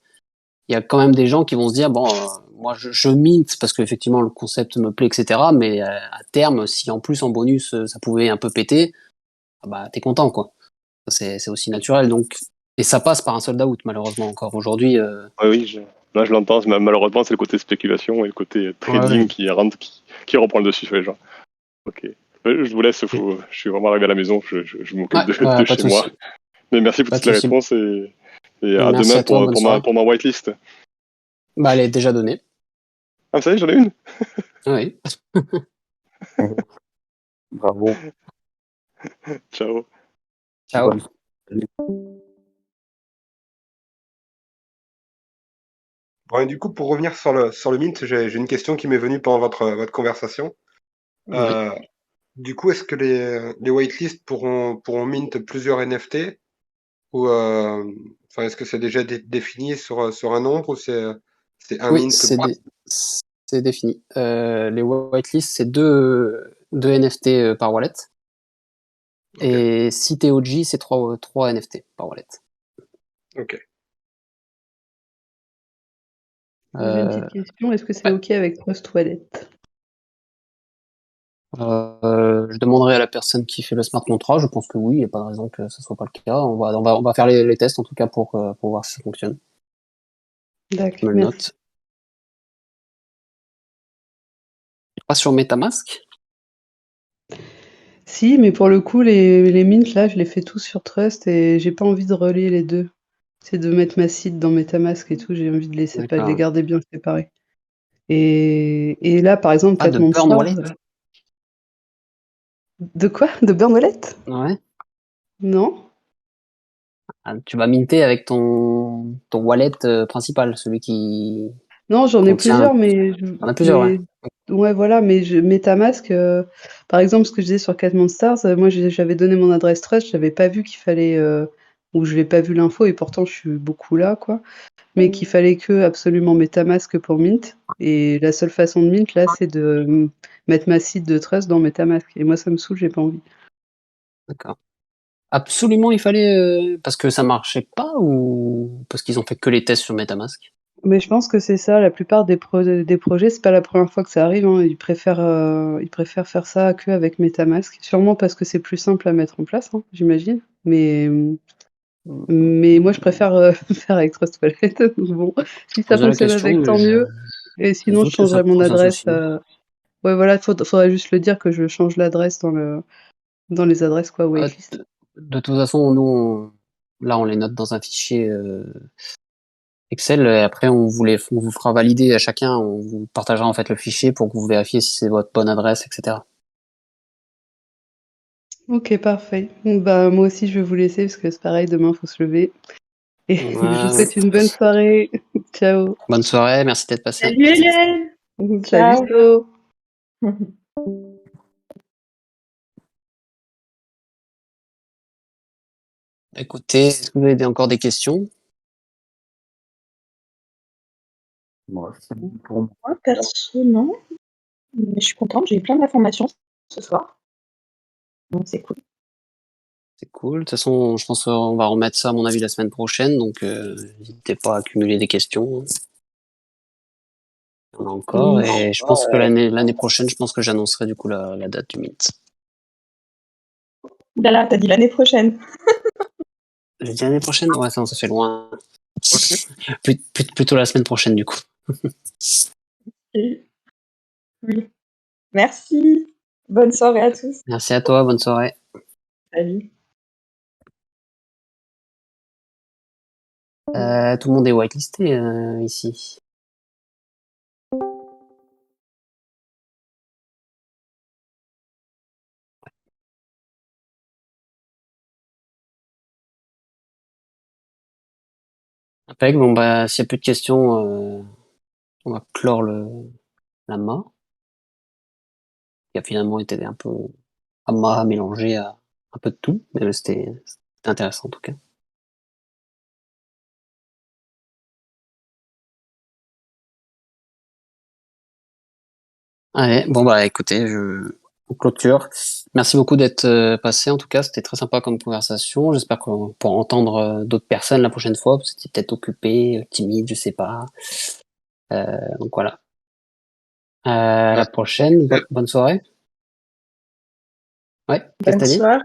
il y a quand même des gens qui vont se dire bon, moi je mint parce qu'effectivement le concept me plaît, etc. Mais à terme, si en plus en bonus ça pouvait un peu péter, ah bah t'es content quoi. C'est aussi naturel donc et ça passe par un sold out malheureusement encore aujourd'hui. Oui, oui, là je l'entends, mais malheureusement c'est le côté spéculation et le côté Ouais, trading ouais. qui reprend le dessus sur les gens. Ok. Je vous laisse, je suis vraiment arrivé à la maison, je m'occupe Ouais, de pas de chez moi. souci, Mais merci pour pas de toutes les souci. réponses et à Merci demain à toi, bonne soirée. pour ma whitelist. Bah elle est déjà donnée. Ah, ça y est, j'en ai une. Oui. Bravo. Ciao. Ciao. Bonne Bon, et du coup, pour revenir sur le mint, j'ai une question qui m'est venue pendant votre conversation. Oui. Euh, du coup, est-ce que les waitlists pourront mint plusieurs NFT ou enfin, est-ce que c'est déjà défini sur un nombre ou c'est un Oui, mint c'est défini. Les whitelists, c'est deux NFT par wallet. Ok, Et si t'es OG, c'est trois NFT par wallet. ok. Moi, j'ai une Euh, petite question. Est-ce que c'est ouais. OK avec Trust Wallet? Je demanderai à la personne qui fait le smart contract. Je pense que oui, il n'y a pas de raison que ce soit pas le cas. On va faire les tests en tout cas pour voir si ça fonctionne. Je D'accord, me le merci. note. Pas sur MetaMask. Si, mais pour le coup, les mints, là, je les fais tous sur Trust et j'ai pas envie de relier les deux. C'est de mettre ma seed dans MetaMask et tout, j'ai envie de de les D'accord. garder bien séparés. Et là, par exemple, Pas de Catman burn Stars. wallet? De quoi? De Burn Wallet? Ouais. Non? Ah, tu vas minter avec ton wallet principal, celui qui Non, j'en ai contient. plusieurs, On a plusieurs, ouais. mais ouais, voilà, mais MetaMask, par exemple, ce que je disais sur Catman Stars, moi, j'avais donné mon adresse Trust, j'avais pas vu qu'il fallait, ou je n'ai pas vu l'info, et pourtant je suis beaucoup là, quoi. Mais qu'il fallait que absolument MetaMask pour Mint. Et la seule façon de Mint, là, c'est de mettre ma site de Trust dans MetaMask. Et moi, ça me saoule, j'ai pas envie. D'accord. Absolument, il fallait parce que ça marchait pas ou parce qu'ils ont fait que les tests sur MetaMask? Mais je pense que c'est ça, la plupart des projets, c'est pas la première fois que ça arrive, hein. Ils préfèrent faire ça qu'avec MetaMask. Sûrement parce que c'est plus simple à mettre en place, hein, j'imagine. Mais moi, je préfère faire avec Trust Wallet. Bon, si ça Poser la fonctionne question, avec, mais tant mieux. Et je sinon, je doute que ça changerai mon pose un adresse. souci. Ouais, voilà, faudrait juste le dire que je change l'adresse dans les adresses, quoi, Ah, waitlist. de toute façon, nous, là, on les note dans un fichier Excel. Et après, on vous fera valider à chacun. On vous partagera en fait le fichier pour que vous vérifiez si c'est votre bonne adresse, etc. Ok, parfait. Bon, bah, moi aussi, je vais vous laisser parce que c'est pareil, demain, faut se lever. Et je vous Ouais, ouais. souhaite une bonne soirée. Ciao. Bonne soirée, merci d'être passé. Salut Hélène! Salut, Ciao! So. Écoutez, est-ce que vous avez encore des questions? Moi, c'est bon pour moi. Moi, perso, non. Mais je suis contente, j'ai eu plein d'informations ce soir. Donc c'est cool. C'est cool. De toute façon, je pense qu'on va remettre ça, à mon avis, la semaine prochaine. Donc, n'hésitez pas à accumuler des questions. Il y en a encore. Oui. Et je pense que l'année prochaine, je pense que j'annoncerai du coup la date du Meet. Là, t'as dit l'année prochaine. J'ai dit l'année prochaine? Ouais, ça fait loin. Plutôt la semaine prochaine, du coup. Et- Oui. Merci. Bonne soirée à tous. Merci à toi, bonne soirée. Salut. Tout le monde est whitelisté ici. Impec, bon bah s'il y a plus de questions, on va clore la main, qui a finalement été un peu amas mélangé à un peu de tout, mais c'était intéressant en tout cas. Allez, bon bah écoutez, on clôture. Merci beaucoup d'être passé en tout cas, c'était très sympa comme conversation. J'espère qu'on pourra entendre d'autres personnes la prochaine fois, parce que c'était peut-être occupé, timide, je sais pas. Donc voilà. À la prochaine, bonne soirée. Ouais, qu'est-ce que Bonne t'as dit? soirée.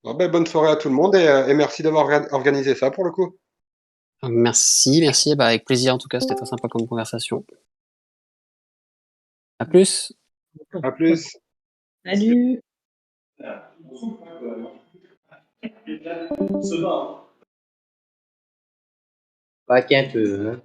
Bon, ben, bonne soirée à tout le monde et merci d'avoir organisé ça pour le coup. Merci, bah avec plaisir en tout cas, c'était très sympa comme conversation. À plus. À plus. Salut. Pas qu'un peu, hein.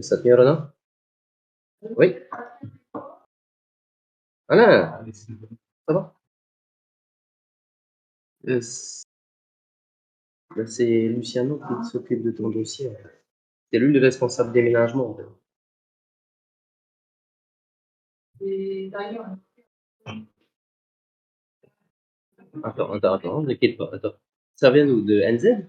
Ça te non? Oui. Alain, ça va? C'est Luciano qui s'occupe de ton dossier. C'est lui le responsable déménagement. En fait. Attends, ne quitte pas. Attends. Ça vient d'où? De NZ?